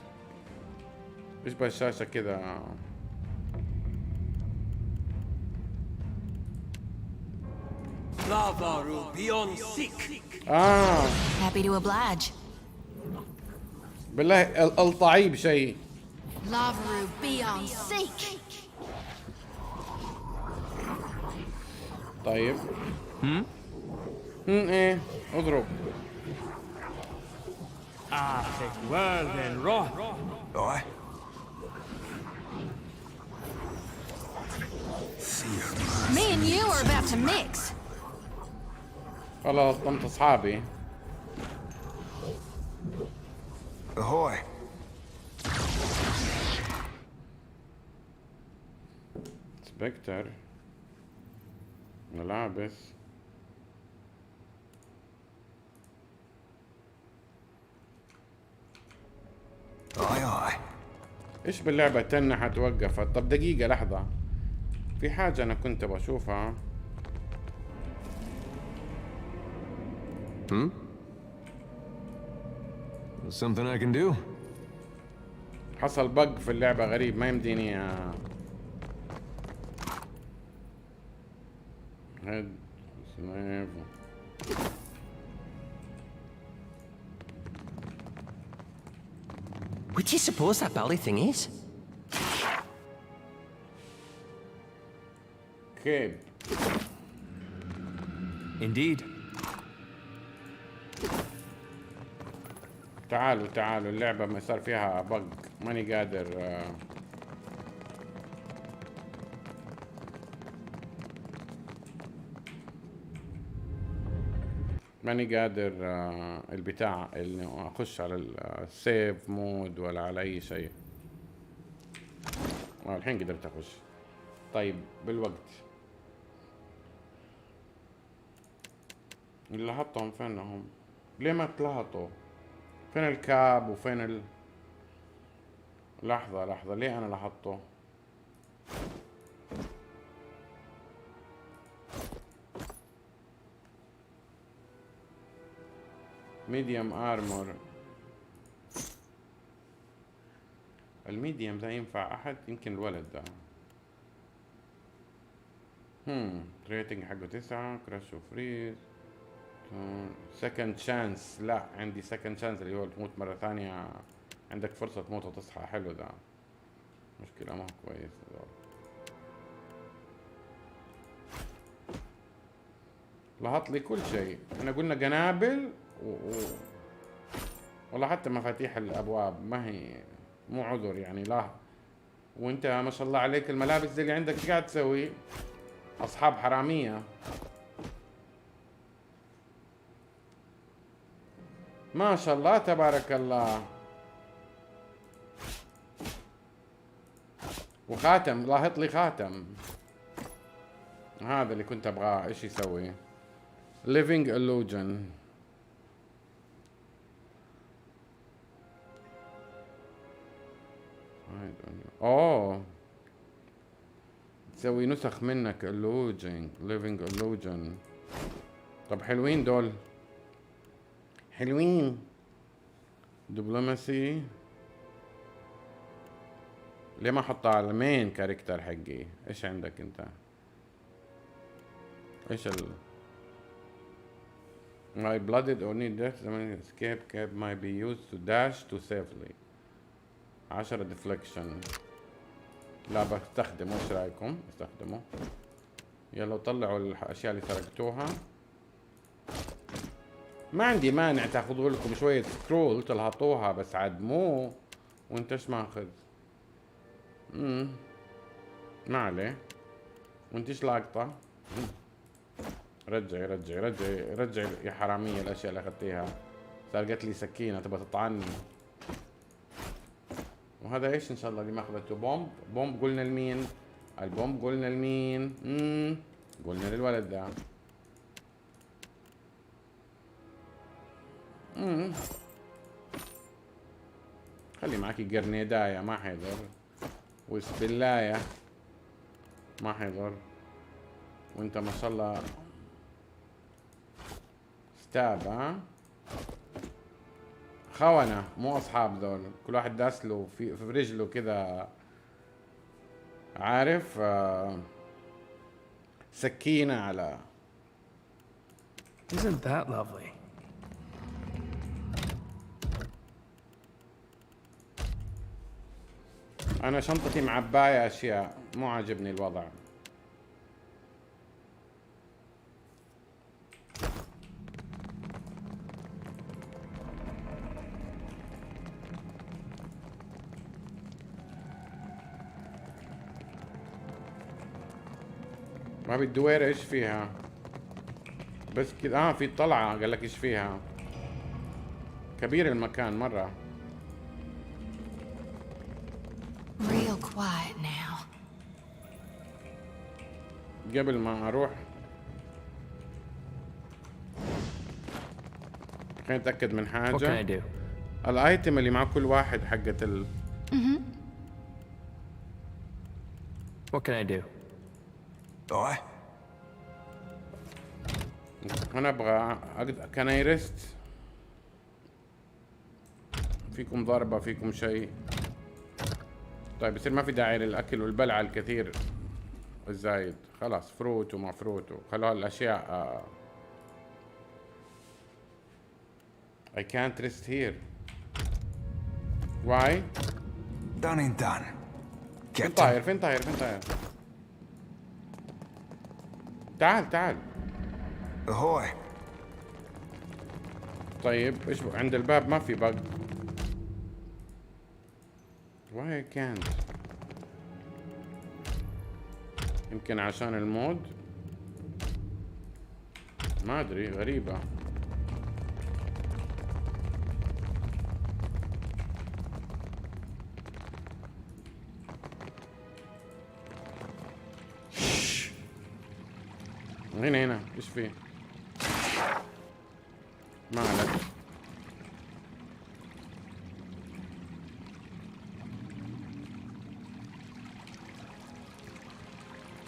اشبه الشاشة كذا. Happy to oblige. بالله الطعيب شيء. Lavaru, be on seek. طيب. ايه اضرب. Aye. Me and you are about to mix. خلاص ضمت اصحابي. Ahoy. سبكتر ملابس. Aye. ايش باللعبة تنحت وقفت؟ طب دقيقة لحظة، في حاجة انا كنت بشوفها. Something I can do? حصل بق في اللعبة غريب، ما يمديني هيد سنايف. What do you suppose that bally thing is? كيب. Indeed. تعالوا اللعبة ما صار فيها بق، ماني قادر. ماني قادر البتاع انه اخش على السيف مود ولا على اي شيء. الحين قدرت اخش. طيب بالوقت اللي حطهم فينهم؟ ليه ما تلاحظوا؟ فين الكاب وفين لحظة ليه انا لاحظته؟ ميديوم ارمور. الميديوم ده ينفع احد؟ يمكن الولد ده. ريتنج حقه 9. كراش وفريز. سكند شانس. لا عندي سكند شانس اللي هو تموت مرة ثانية، عندك فرصة تموت وتصحى. حلو ذا، مشكلة ما هو كويس. لاحظت لي كل شيء. احنا قلنا قنابل والله حتى مفاتيح الابواب ما هي مو عذر يعني. لا وانت ما شاء الله عليك الملابس دي اللي عندك قاعد تسوي اصحاب حرامية ما شاء الله تبارك الله. وخاتم، لاحظت لي خاتم. هذا اللي كنت ابغاه. ايش يسوي؟ living illusion. اوه تسوي نسخ منك illusion. living illusion. طب حلوين دول، حلوين. دبلوماسي ليه ما احطها على المين كاركتر حقي؟ ايش عندك انت؟ ايش My blooded or need death escape cap might be used to dash to safely. 10 deflection. لا بستخدمه. ايش رايكم؟ استخدمه. يلا طلعوا الاشياء اللي سرقتوها. ما عندي مانع تاخذوا لكم شوية سكرول تلهطوها، بس عاد مو وانت ايش ماخذ؟ ما عليه. وانت ايش لاقطة؟ رجعي رجعي رجعي رجعي يا حرامية الاشياء اللي اخذتيها. سرقت لي سكينة تبغى تطعني. وهذا ايش ان شاء الله اللي ما اخذته؟ بومب. بومب قلنا لمين؟ البومب قلنا لمين؟ قلنا للولد ده. خلي معاكي جرنيداية ما حيضر، وسبلاية ما حيضر. وانت ما شاء الله ستاب. ها خونة مو اصحاب ذول. كل واحد داس له في رجله كذا عارف. سكينة على. Isn't that lovely? انا شنطتي معباية اشياء، مو عاجبني الوضع. ما بالدويرة ايش فيها؟ بس كذا. في طلعة قال لك ايش فيها. كبير المكان مرة. Real quiet now. قبل ما اروح خليني اتأكد من What can I حاجة. do? الايتم اللي مع كل واحد حقت What can I do? Aye. انا ابغى كان اي ريست. فيكم ضربة فيكم شيء؟ طيب يصير ما في داعي للاكل والبلعة الكثير الزايد. خلاص فروت وما فروت خلوها الاشياء. I can't rest here. Why? Done and done. فين Captain. طاير؟ فين طاير؟ فين طاير؟ تعال تعال. Ahoy. طيب ايش عند الباب ما في بق. Why I can't؟ يمكن عشان المود، ما ادري. غريبة. هنا ايش فيه؟ ما عليك.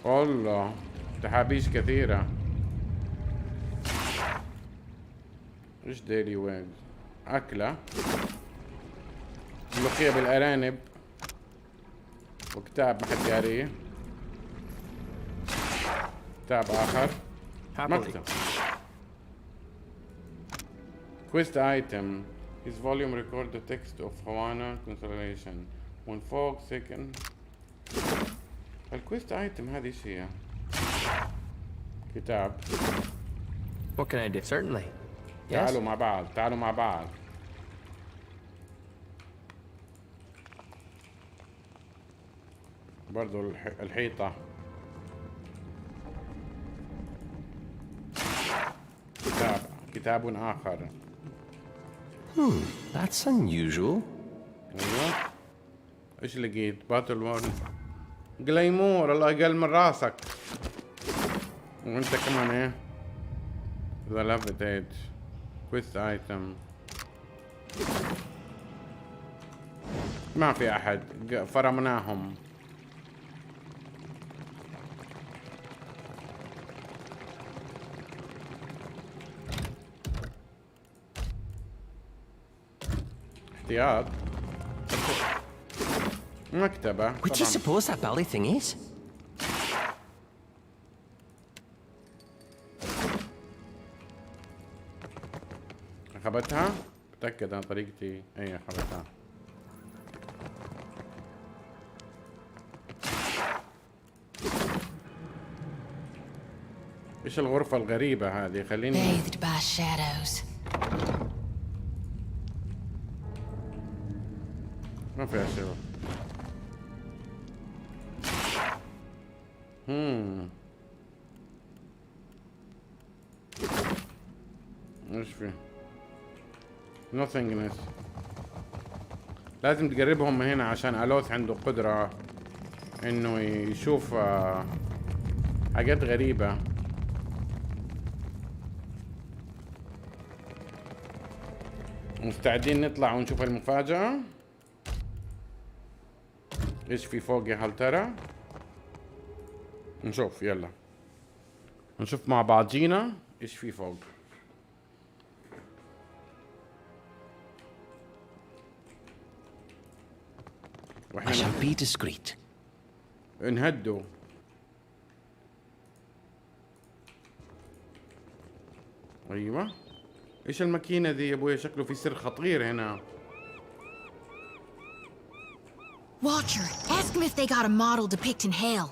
والله تحابيش كثيرة. ايش ديلي ويج؟ أكلة ملوخية بالأرانب وكتاب ما حد قاريه. كتاب آخر. Happily. مكتب. Quest item. His volume record the text of Havana constellation. When fog thicken. الكويست ايتم هذه ايش هي؟ كتاب. What can I do? Certainly. Yes. تعالوا مع بعض، تعالوا مع بعض. برضو الحيطة. كتاب آخر. That's unusual. ايوه. ايش لقيت؟ باتل وورن. جليمور، الله يقل من راسك. وانت كمان ايه؟ ذا لافيتيت. كويست ايتم. ما في احد، فرمناهم. احتياط. مكتبة. What do you suppose that bally thing is? أخبتها؟ متأكد عن طريقتي. أي أخبتها. إيش الغرفة الغريبة هذه؟ خليني. Bathed by shadows. ما فيها شيء. ايش في؟ nothingness. لازم تقربهم من هنا عشان ألوث عنده قدرة انه يشوف حاجات غريبة. مستعدين نطلع ونشوف المفاجأة؟ ايش في فوق يا هل ترى؟ نشوف يلا. نشوف مع بعضينا ايش في فوق. I shall be discreet. انهدوا. ايوه. ايش الماكينة ذي يا ابويا؟ شكله في سر خطير هنا. Watcher, ask them if they got a model depicting hell.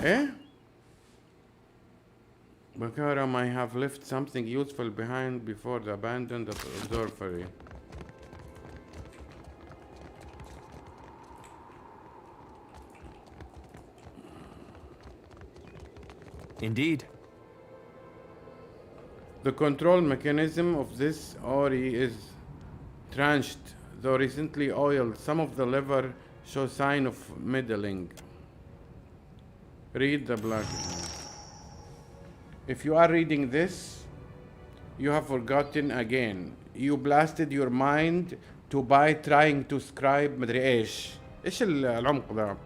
Eh? Bakara might have left something useful behind before the abandoned observatory. Indeed. The control mechanism of this Ori is tranched, though recently oiled. Some of the lever show sign of meddling. Read the blood. If you are reading this, you have forgotten again. You blasted your mind to by trying to scribe مدري ايش. ايش العمق ده؟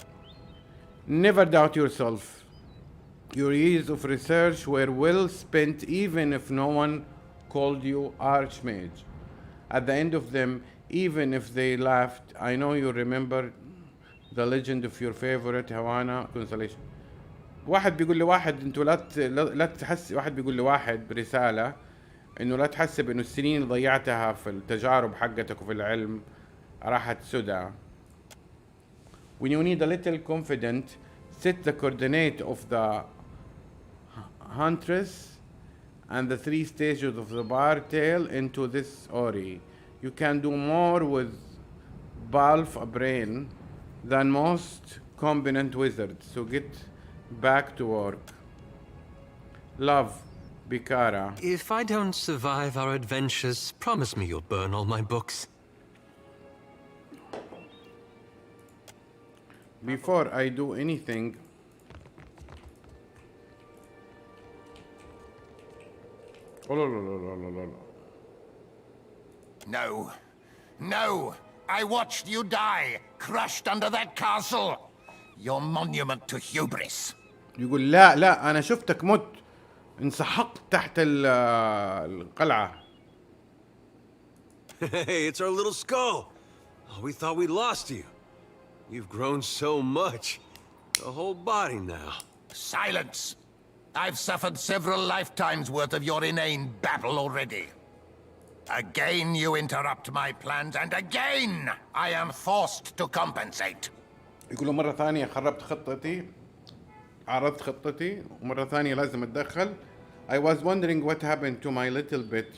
Never doubt yourself. Your years of research were well spent even if no one called you Archmage. At the end of them, even if they laughed, I know you remember the legend of your favorite Havana constellation. واحد بيقول لواحد انتوا لا تحس، واحد بيقول لواحد برسالة انه لا تحسب انه السنين اللي ضيعتها في التجارب حقتك وفي العلم راحت سدى. When you need a little confident, set the coordinate of the huntress and the 3 stages of the bar tail into this Ori. You can do more with Balf a brain than most competent wizards, so get back to work. Love, Bikara. If I don't survive our adventures, promise me you'll burn all my books. Before I do anything, No. No! I watched you die, crushed under that castle. Your monument to hubris. يقول لا لا أنا شفتك مت، انسحقت تحت القلعة. Hey, it's our little skull. Oh, we thought we lost you. You've grown so much. The whole body now. Silence! I've suffered several lifetimes worth of your inane babble already. Again you interrupt my plans, and again I am forced to compensate. يقولوا مرة ثانية خربت خطتي، عرضت خطتي، ومرة ثانية لازم أتدخل. I was wondering what happened to my little bit.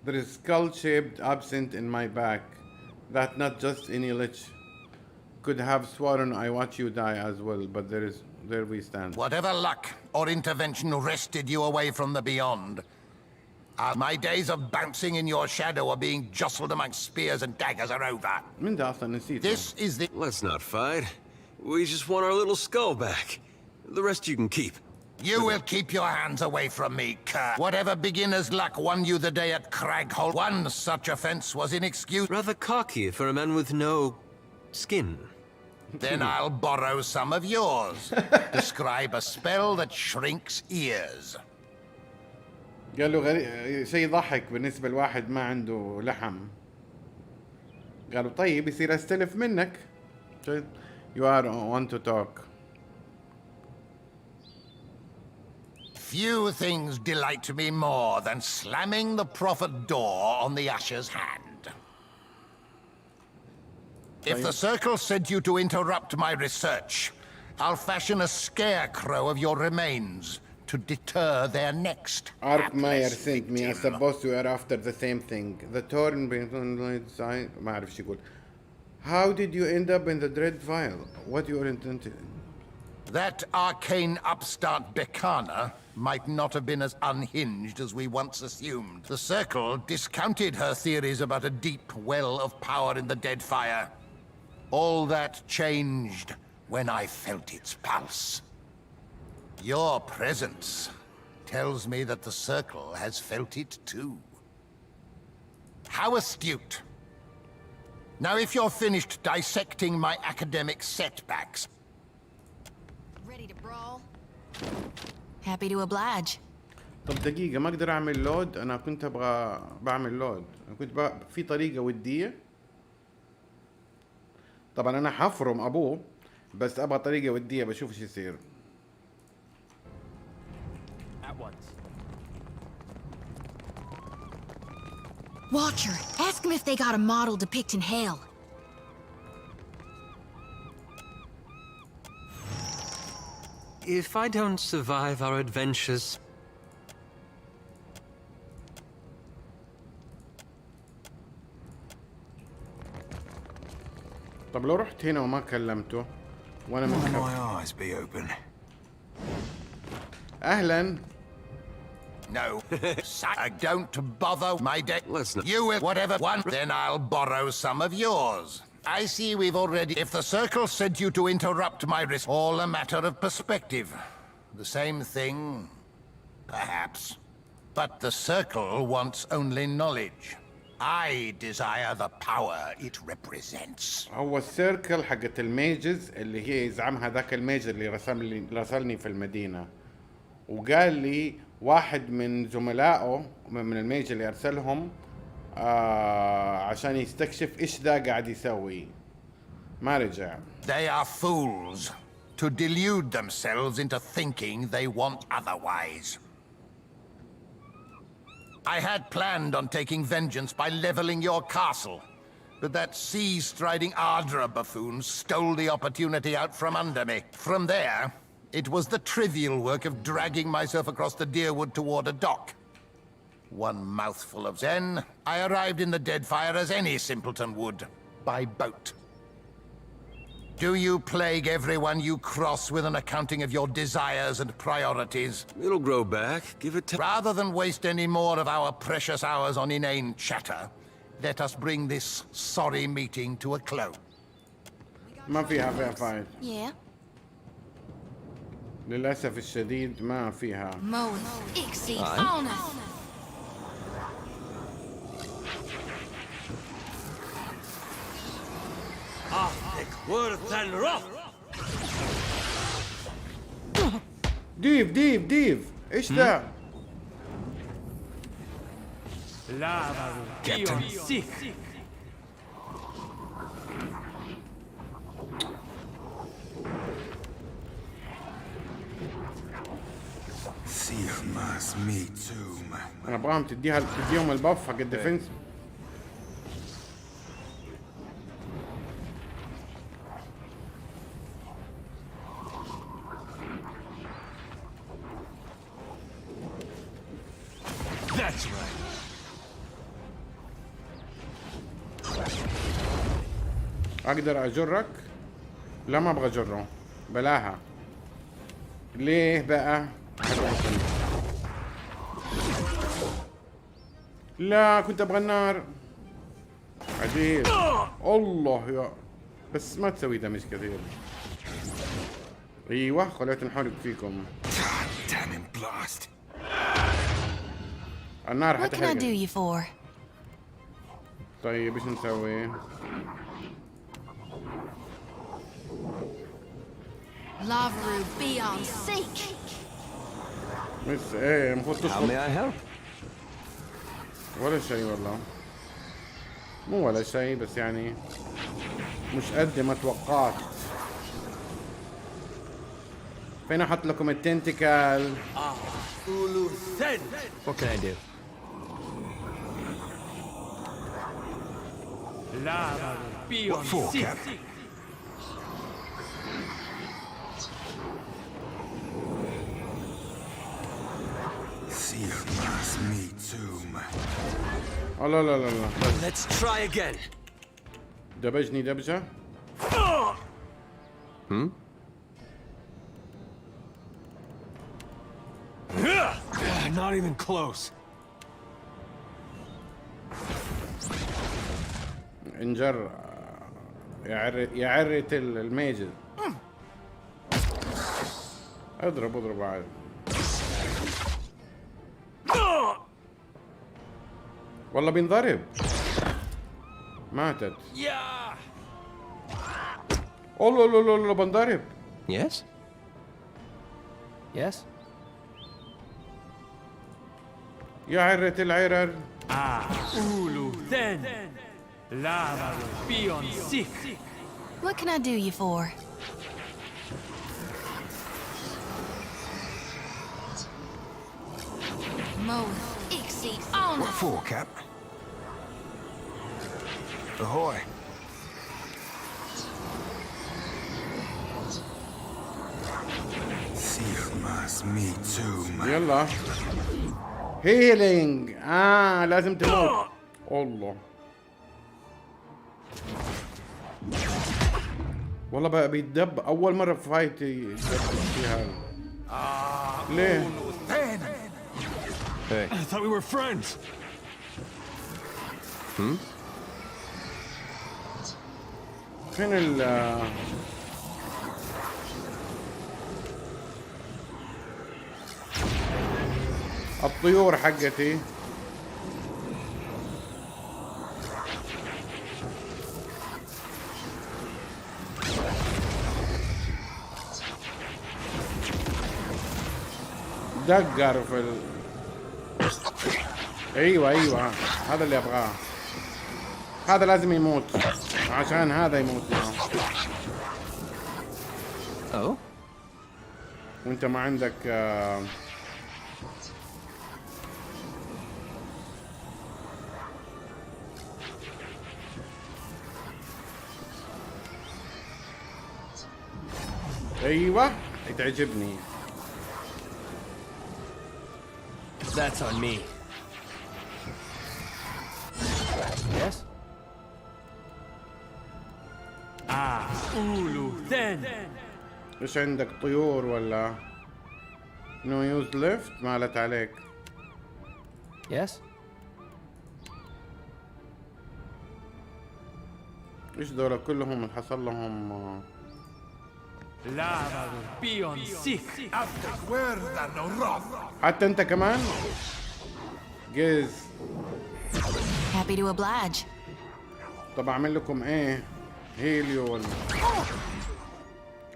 There is skull-shaped absent in my back. That not just any lich. Could have sworn I watch you die as well, but there we stand. Whatever luck or intervention wrested you away from the beyond, my days of bouncing in your shadow or being jostled amongst spears and daggers are over. من ده أصلاً نسيته. This is the... Let's not fight. We just want our little skull back. The rest you can keep. You will keep your hands away from me, cur. Whatever beginner's luck won you the day at Craghold, one such offense was inexcusable. Rather cocky for a man with no... skin. Then I'll borrow some of yours. Describe a spell that shrinks ears. قال له شيء ضحك بالنسبة لواحد ما عنده لحم. قالوا طيب يصير استلف منك. You are one to talk. Few things delight me more than slamming the prophet door on the usher's hand. If the circle sent you to interrupt my research, I'll fashion a scarecrow of your remains to deter their next Arkmeyer sent me. I suppose we are after the same thing. The torn side. ما أعرف شو يقول. How did you end up in the Deadfire? What you intended? That arcane upstart Becana might not have been as unhinged as we once assumed. The Circle discounted her theories about a deep well of power in the Deadfire. All that changed when I felt its pulse. Your presence tells me that the Circle has felt it too. How astute. Now, if you're finished dissecting my academic setbacks... Ready to brawl? Happy to oblige. طب دقيقة ما أقدر أعمل لود. أنا كنت أبغى بعمل لود. أنا كنت في طريقة ودية. طبعا أنا حفرم أبوه بس أبغى طريقة ودية بشوف إيش يصير. At once. Watcher, ask them if they got a model depicting Hale. If I don't survive our adventures... طب لو رحت هنا وما كلمته وأنا Why مخبي. my eyes be open? أهلا. No. Don't bother my day. Let's not... You will whatever one, then I'll borrow some of yours. I see we've already... If the Circle sent you to interrupt my risk, all a matter of perspective. The same thing, perhaps. But the Circle wants only knowledge. I desire the power it represents. هو السيركل حقت الميجز اللي هي يزعمها ذاك الميجر اللي رسلني في المدينة. وقال لي واحد من زملائه من الميجر اللي أرسلهم عشان يستكشف إيش ذا قاعد يسوي. ما رجع. They are fools to delude themselves into thinking they want otherwise. I had planned on taking vengeance by leveling your castle, but that sea-striding Ardra buffoon stole the opportunity out from under me. From there, it was the trivial work of dragging myself across the Deerwood toward a dock. One mouthful of Zen, I arrived in the Deadfire as any simpleton would, by boat. Do you plague everyone you cross with an accounting of your desires and priorities? It'll grow back. Give it time. Rather than waste any more of our precious hours on inane chatter, let us bring this sorry meeting to a close. ما فيها فايت. Yeah. للأسف الشديد ما فيها. Moeth. Ixie. Oneth. ديف ايش ذا؟ must me tomb. انا ابغاهم تديهم البف حق الديفنس. That's right. اقدر اجرك؟ لا ما ابغى اجره، بلاها. ليه بقى؟ لا كنت ابغى النار. عجيب. الله يا بس ما تسوي دمج كثير. ايوه خليت نحرق فيكم. Damn blast. النار What can I do حتحرق. you for? طيب ايش نسوي؟ Lavaru be on seek. بس ايه المفروض How تشفط. may I help? ولا شيء والله. مو ولا شيء بس يعني مش قد ما توقعت. فين احط لكم التنتكل؟ What can I do? What for, Cap? Seer must me tomb. لا لا لا لا. Let's try again. دبجني دبجة. Not even close. انجر يعرت الميجز. اضرب عاد. والله بينضرب. ماتت. الله لا لا لا بنضرب. Yes? Yes? يا عرة العرر. What can I do you for? Mo Ixie on. What for, Cap? Ahoy. Seer must me tomb. يلا. هيلينج. لازم تموت. الله. والله بقى بيتدب اول مرة في فايت يتدب فيها. ليه؟ I thought we were friends. فين ال الطيور حقتي؟ دقر في ايوه هذا اللي ابغاه. هذا لازم يموت عشان هذا يموت معه. Oh? وانت ما عندك ايوه تعجبني. That's on me. Yes? ايش عندك طيور ولا نو يوز ليفت؟ مالت عليك. Yes? ايش دول كلهم حصل لهم حتى انت كمان جيز. Happy to oblige. طب اعمل لكم ايه؟ هيليو ولا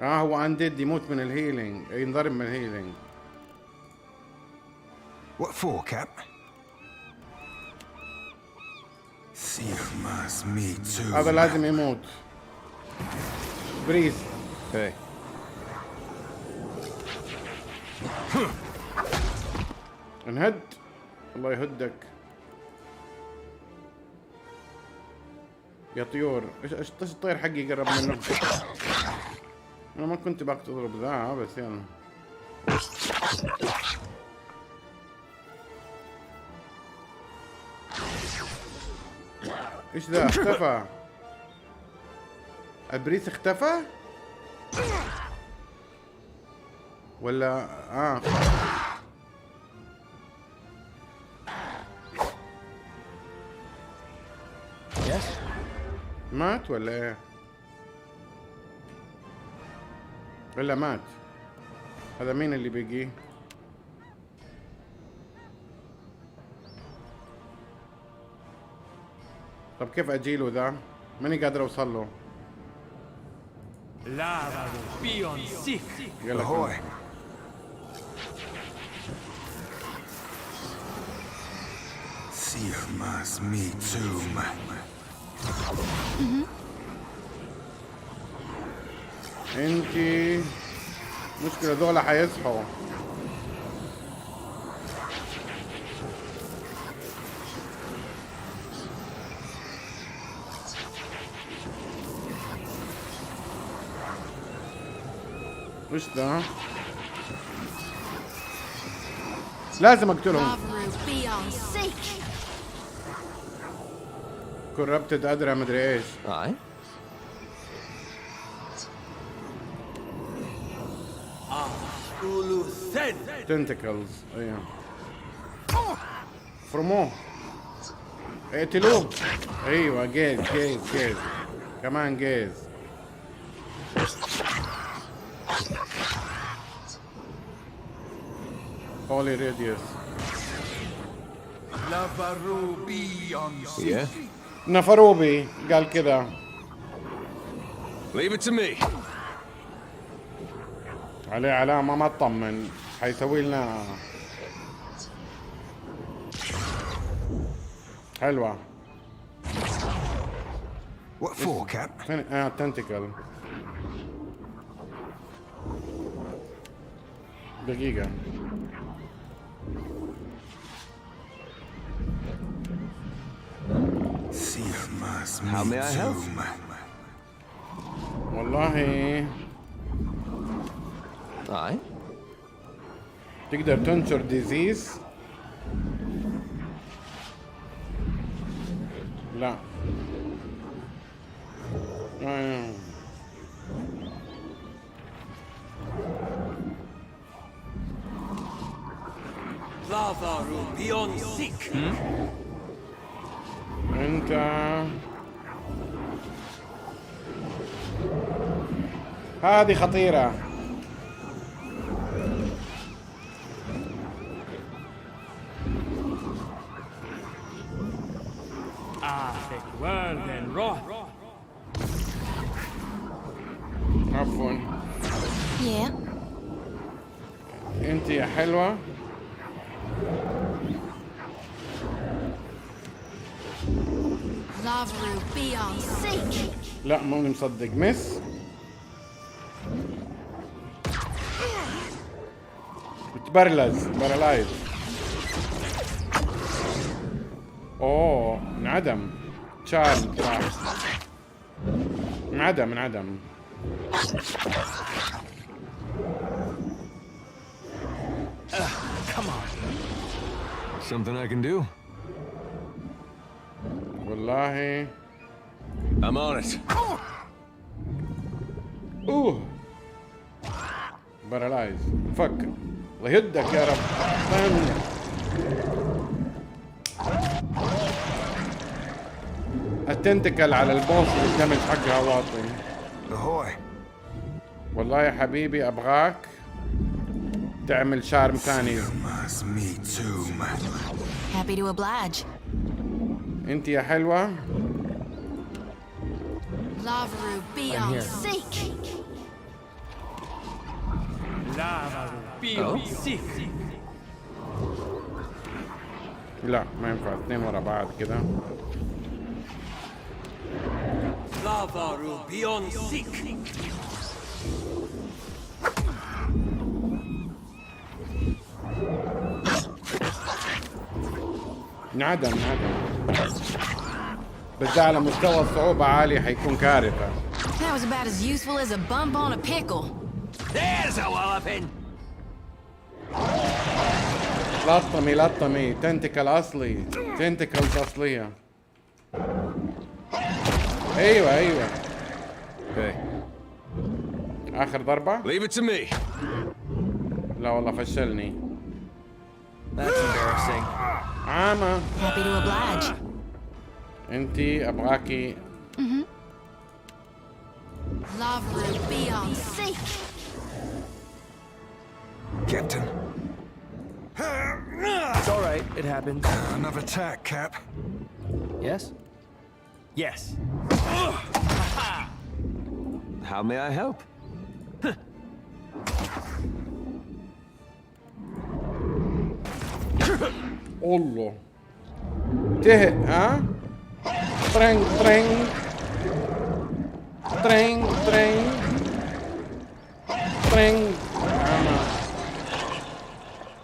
هو انديد يموت من الهيلينج، ينضرب من الهيلينج. What for, Cap? Seer must me tomb. هذا لازم يموت. بريز. Hey. انهد. الله يهدك يا طيور. ايش الطير حقي قرب منه. انا ما كنت باقي اضرب ذا بس يلا. ايش ذا اختفى؟ البريس اختفى؟ ولا مات ولا ايه؟ ولا مات؟ هذا مين اللي بيجي؟ طب كيف اجيله ذا؟ ماني قادر اوصل له. يلا Ahoy. Sirmas me too. انتي مشكلة دول حيصحوا. ايش ده؟ لازم اقتلهم. كوربتد ادرى مدري ايش. تنتكلز. ايوه فرموه اقتلوه. ايوه جيز جيز جيز كمان جيز. هولي ريديوس. نفروبي قال كذا. Leave it to me. عليه علامة ما تطمن حيسوي لنا. حلوة. What for, Cap? تنتكل. دقيقة. How may I help? والله تقدر تنشر ديزيز. لا انت هذه خطيرة. عفوا. انت يا حلوة. لا مو مصدق. مس بتبرلز برالايز. اوه انعدم. تشارل انعدم. Come on. Something I can do? والله I'm on it. اوه بارالايز. فك. الله يهدك يا رب. التنتكل على البوس والدمج حقها واطي. والله يا حبيبي ابغاك تعمل شارم ثاني. Happy to oblige. انت يا حلوة. لا ما ينفع اثنين ورا بعض كذا. انعدم. بس ده على مستوى الصعوبة عالي حيكون كارثة. That was about as useful as a bump on a pickle. There's a walloping! لطمي تنتكل أصلي، تنتكلز أصلية. أيوة. Hey. آخر ضربة؟ Leave it to me. لا والله فشلني. That's embarrassing. عامة. Happy to oblige. انتي أبغاكي. Love will be on sync. Captain. It's all right. It happens. Another tack, Cap. Yes? Yes. How may I help? الله. تهق ها؟ ترينج.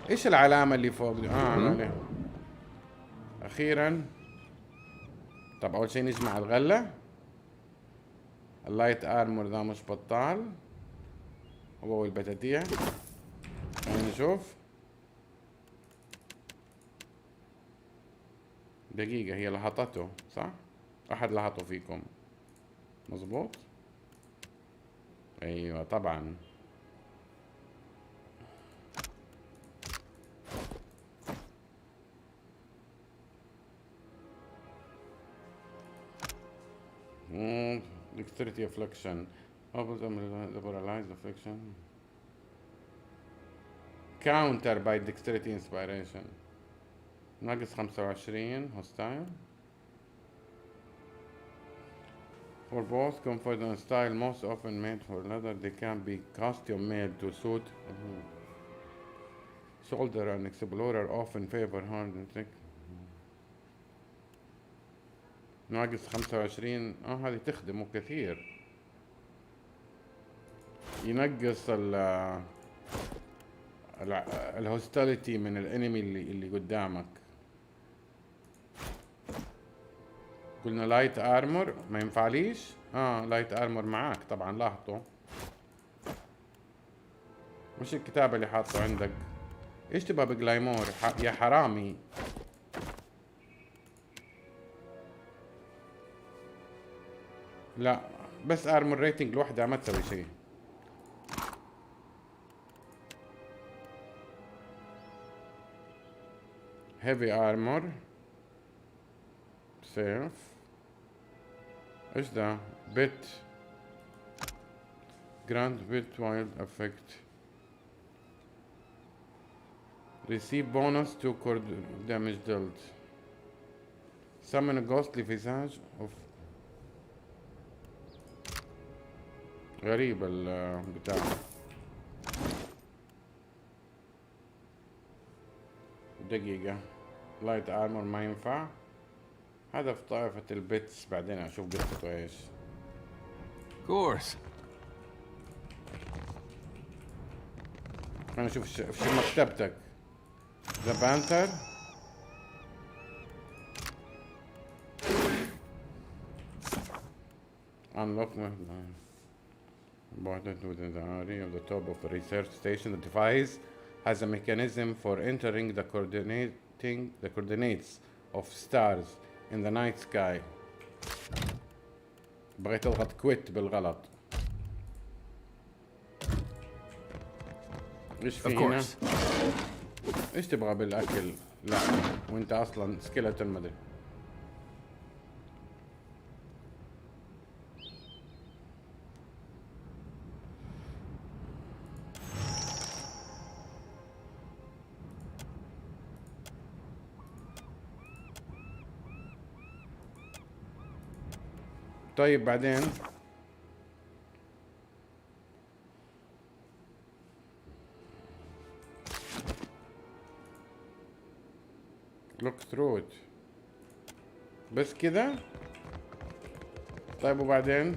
ايش العلامة اللي فوق دي؟ عليه. اخيرا. طب اول شيء نجمع الغلة. اللايت ارمور ذا مش بطال. هو والبتاتية. خلينا نشوف. دقيقة هي لحطته صح؟ احد لحطه فيكم. مظبوط؟ ايوه طبعا. Dexterity affliction. Demoralize affliction. Counter by dexterity inspiration. ناقص 25 hostile. For both comfort and style, most often made for leather, they can be custom made to suit. Soldier and explorer often favor hard and thick. ناقص 25. هذه تخدمه كثير. ينقص الهوستاليتي من الانمي اللي قدامك. قلنا لايت ارمور ما ينفعليش. لايت ارمور معاك طبعا لاحظوا. مش الكتاب اللي حاطه عندك. ايش تبغى بجلايمور يا حرامي؟ لا بس ارمور ريتنج لوحدها ما تسوي شيء. heavy armor safe. ايش ده؟ bit grant bit wild effect. receive bonus to cord damage dealt. summon a ghostly visage of. غريب البتاع. دقيقة. لايت ارمور ما ينفع. هذا في طائفة البيتس بعدين اشوف قصته ايش. Course. خلينا نشوف في مكتبتك. ذا بانتر. unlock important within the area of the top of the research station. The device has a mechanism for entering the coordinates of stars in the night sky. بغيت اضغط كويت بالغلط. ايش في هنا؟ ايش تبغى بالاكل؟ لا وانت اصلا سكيلتون مدري. طيب بعدين look through it بس كذا. طيب وبعدين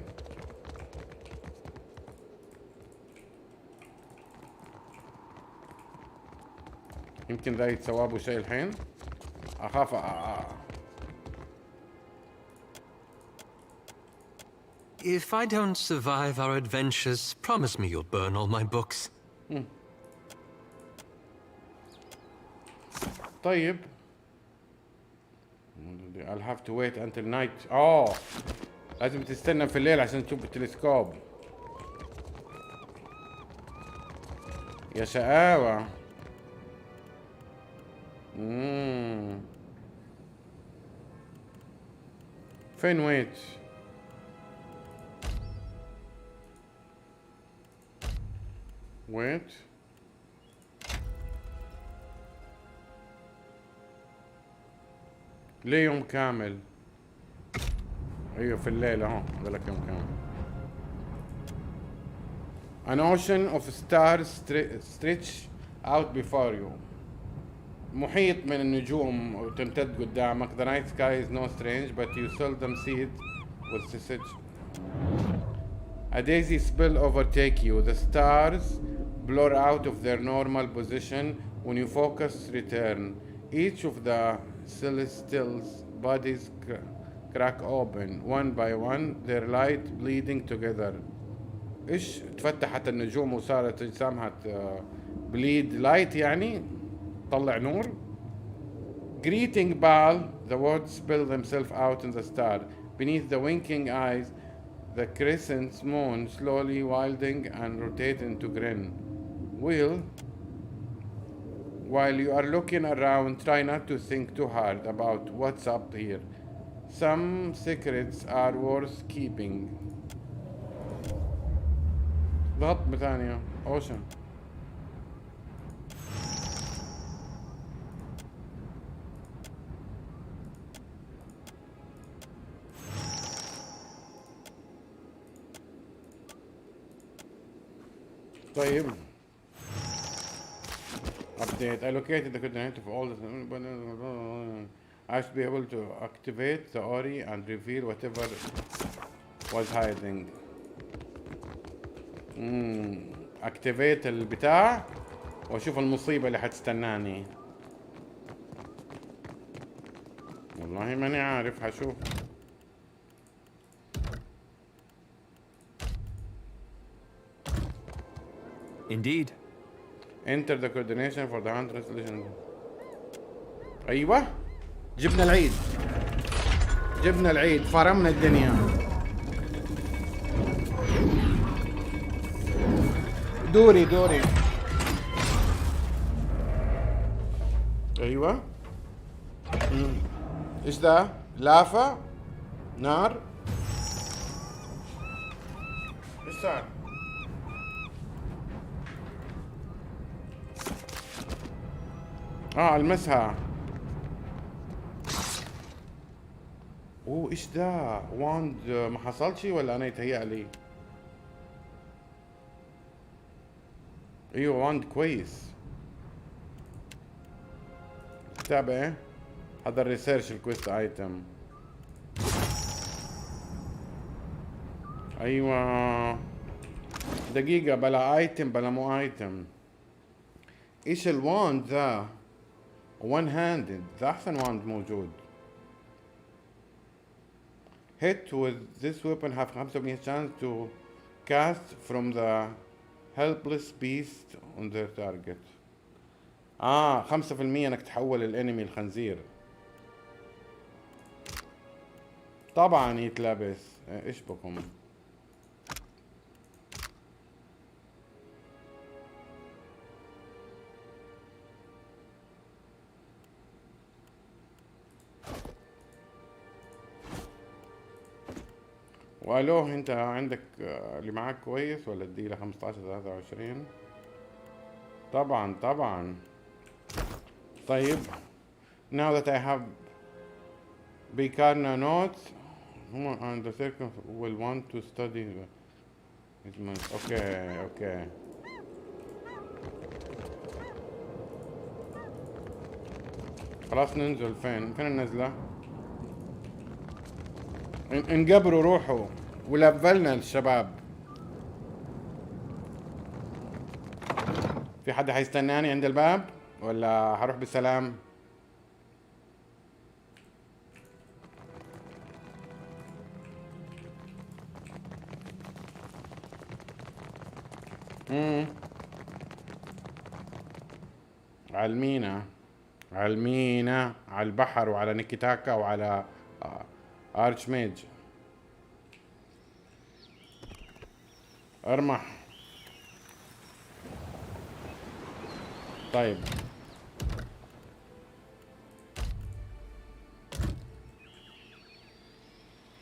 يمكن ذا يتسوى ابو شيء الحين. اخاف If I don't survive our adventures, promise me you'll burn all my books. طيب. I'll have to wait until night. لازم تستنى في الليل عشان تشوف التلسكوب. يا شقاوة. فين ويت؟ ويت؟ ليه يوم كامل؟ ايوه في الليل اهو، هذا يوم كامل. An ocean of stars stretch out before you. محيط من النجوم تمتد قدامك. The night sky is no strange, but you seldom see it with such. A daisy spill overtake you. The stars blur out of their normal position when you focus return. Each of the celestials' bodies crack open one by one, their light bleeding together. ايش تفتحت النجوم وصارت اجسامها بليد لايت يعني طلع نور. Greeting Baal, the words spill themselves out in the star. Beneath the winking eyes, the crescent moon slowly wilding and rotating to grin. While you are looking around, try not to think too hard about what's up here. Some secrets are worth keeping. ضغط بثانية اوشن. طيب update allocated the coordinate of all the I should be able to activate the Ori and reveal whatever was hiding. activate البتاع واشوف المصيبة اللي حتستناني. والله ماني عارف، هشوف. Indeed. Enter the coordination for the hand translation. ايوه جبنا العيد، جبنا العيد، فرمنا الدنيا. دوري ايوه. ايش ذا؟ لافا؟ نار؟ ايش صار؟ المسها. ايش ذا؟ واند ما حصل شي ولا انا يتهيأ لي؟ ايوه واند كويس. تابع هذا الريسيرش الكويست ايتم. ايوه دقيقة، بلا ايتم بلا مو ايتم. ايش الواند ذا؟ وان هاندد، ذا احسن واند موجود. Hit with this weapon have 5% chance to cast from the helpless beast on their target. 5% انك تحول الانمي الخنزير. طبعا يتلبس. ايش بكم؟ والو انت عندك اللي معاك كويس ولا اديله 15 23؟ طبعا. طيب now that I have Bikarna notes and the circle will want to study okay. خلاص ننزل. فين النزلة؟ انقبروا روحوا ولفلنا الشباب. في حد حيستناني عند الباب ولا هروح بالسلام؟ على المينا، على المينا، على البحر، وعلى نيكيتاكا، وعلى ارش ميج. ارمح. طيب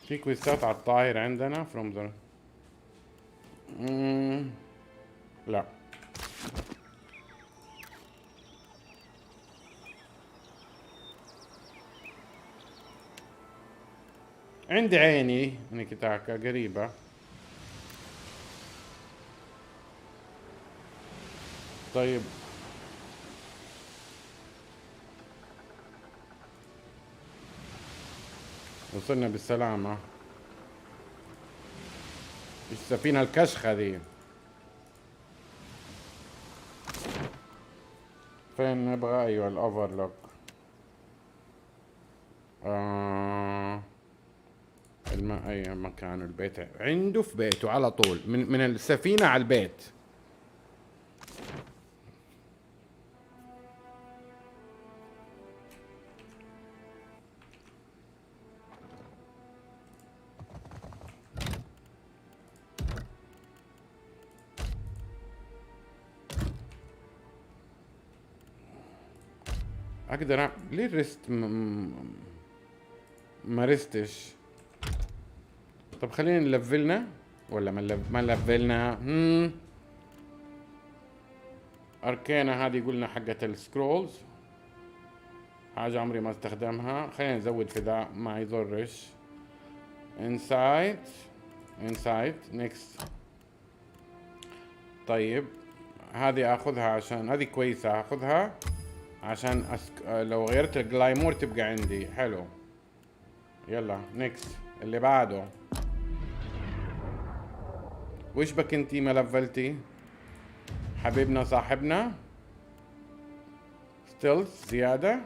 في كويستات على الطاير عندنا from the لا. عندي عيني نيكيتاكا قريبة. طيب وصلنا بالسلامة. السفينة الكشخة دي فين نبغى؟ ايوه الاوفرلوك. اي مكان البيت عنده في بيته على طول، من السفينة على البيت. اقدر ليه الريست ما رستش؟ طب خلينا نلفلنا ولا ما نلفلنا. اركينا هذه قلنا حقة السكرولز، حاجة عمري ما استخدمها. خلينا نزود في ذا ما يضرش. انسايت نيكست. طيب هذه اخذها عشان هذه كويسة، اخذها عشان لو غيرت الجلايمور تبقى عندي. حلو. يلا نيكست اللي بعده. وش بك انتي ما لفلتي؟ حبيبنا صاحبنا ستيلز زيادة،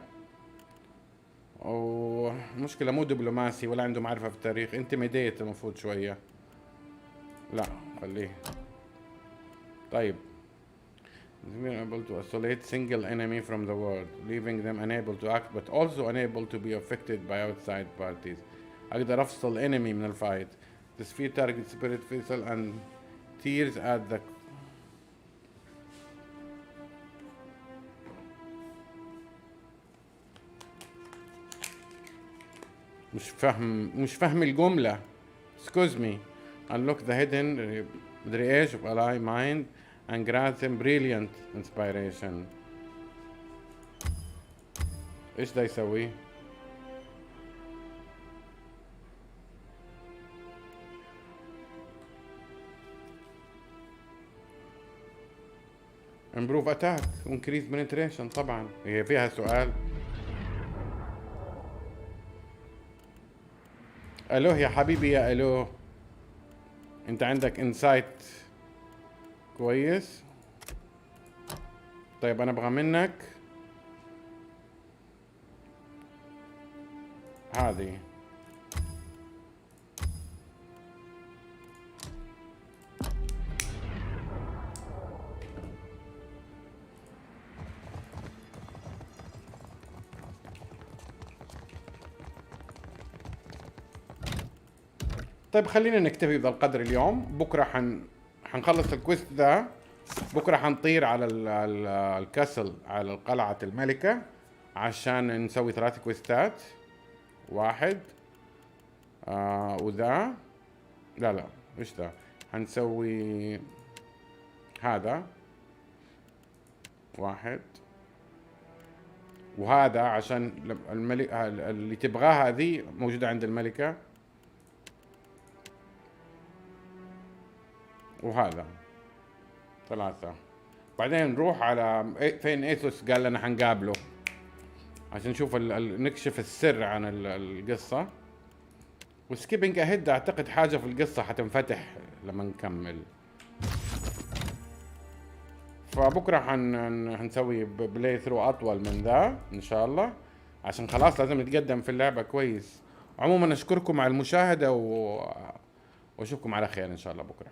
ومشكلة مو دبلوماسي ولا عنده معرفة في التاريخ. انتميديت المفروض شوية. لا خليه. طيب being able to isolate single enemy from the world, leaving them unable to act but also unable to be affected by outside parties. أقدر أفصل enemy من الفايت. Defeat target spirit vessel and tears at the مش فاهم الجملة. Excuse me. Unlock the hidden مدري ايش of ally mind and grant them brilliant inspiration. ايش ده يسوي؟ improve attack increase penetration. طبعا هي فيها سؤال. الو يا حبيبي يا الو، انت عندك انسايت كويس. طيب انا ابغى منك هذه. طيب خلينا نكتفي بهذا القدر اليوم. بكره حنخلص الكويست ذا. بكره حنطير على الكاسل، على قلعة الملكة، عشان نسوي 3 كويستات. 1 وذا لا ايش ذا، حنسوي هذا 1 وهذا عشان الملك اللي تبغاها هذه موجودة عند الملكة، وهذا 3. بعدين نروح على فين ايثوس قال لنا حنقابله عشان نشوف نكشف السر عن القصة. وسكيبنج اهيد اعتقد حاجة في القصة حتنفتح لما نكمل. فبكرة حنسوي بلاي ثرو اطول من ذا ان شاء الله، عشان خلاص لازم نتقدم في اللعبة كويس. عموما اشكركم على المشاهدة واشوفكم على خير ان شاء الله بكرة.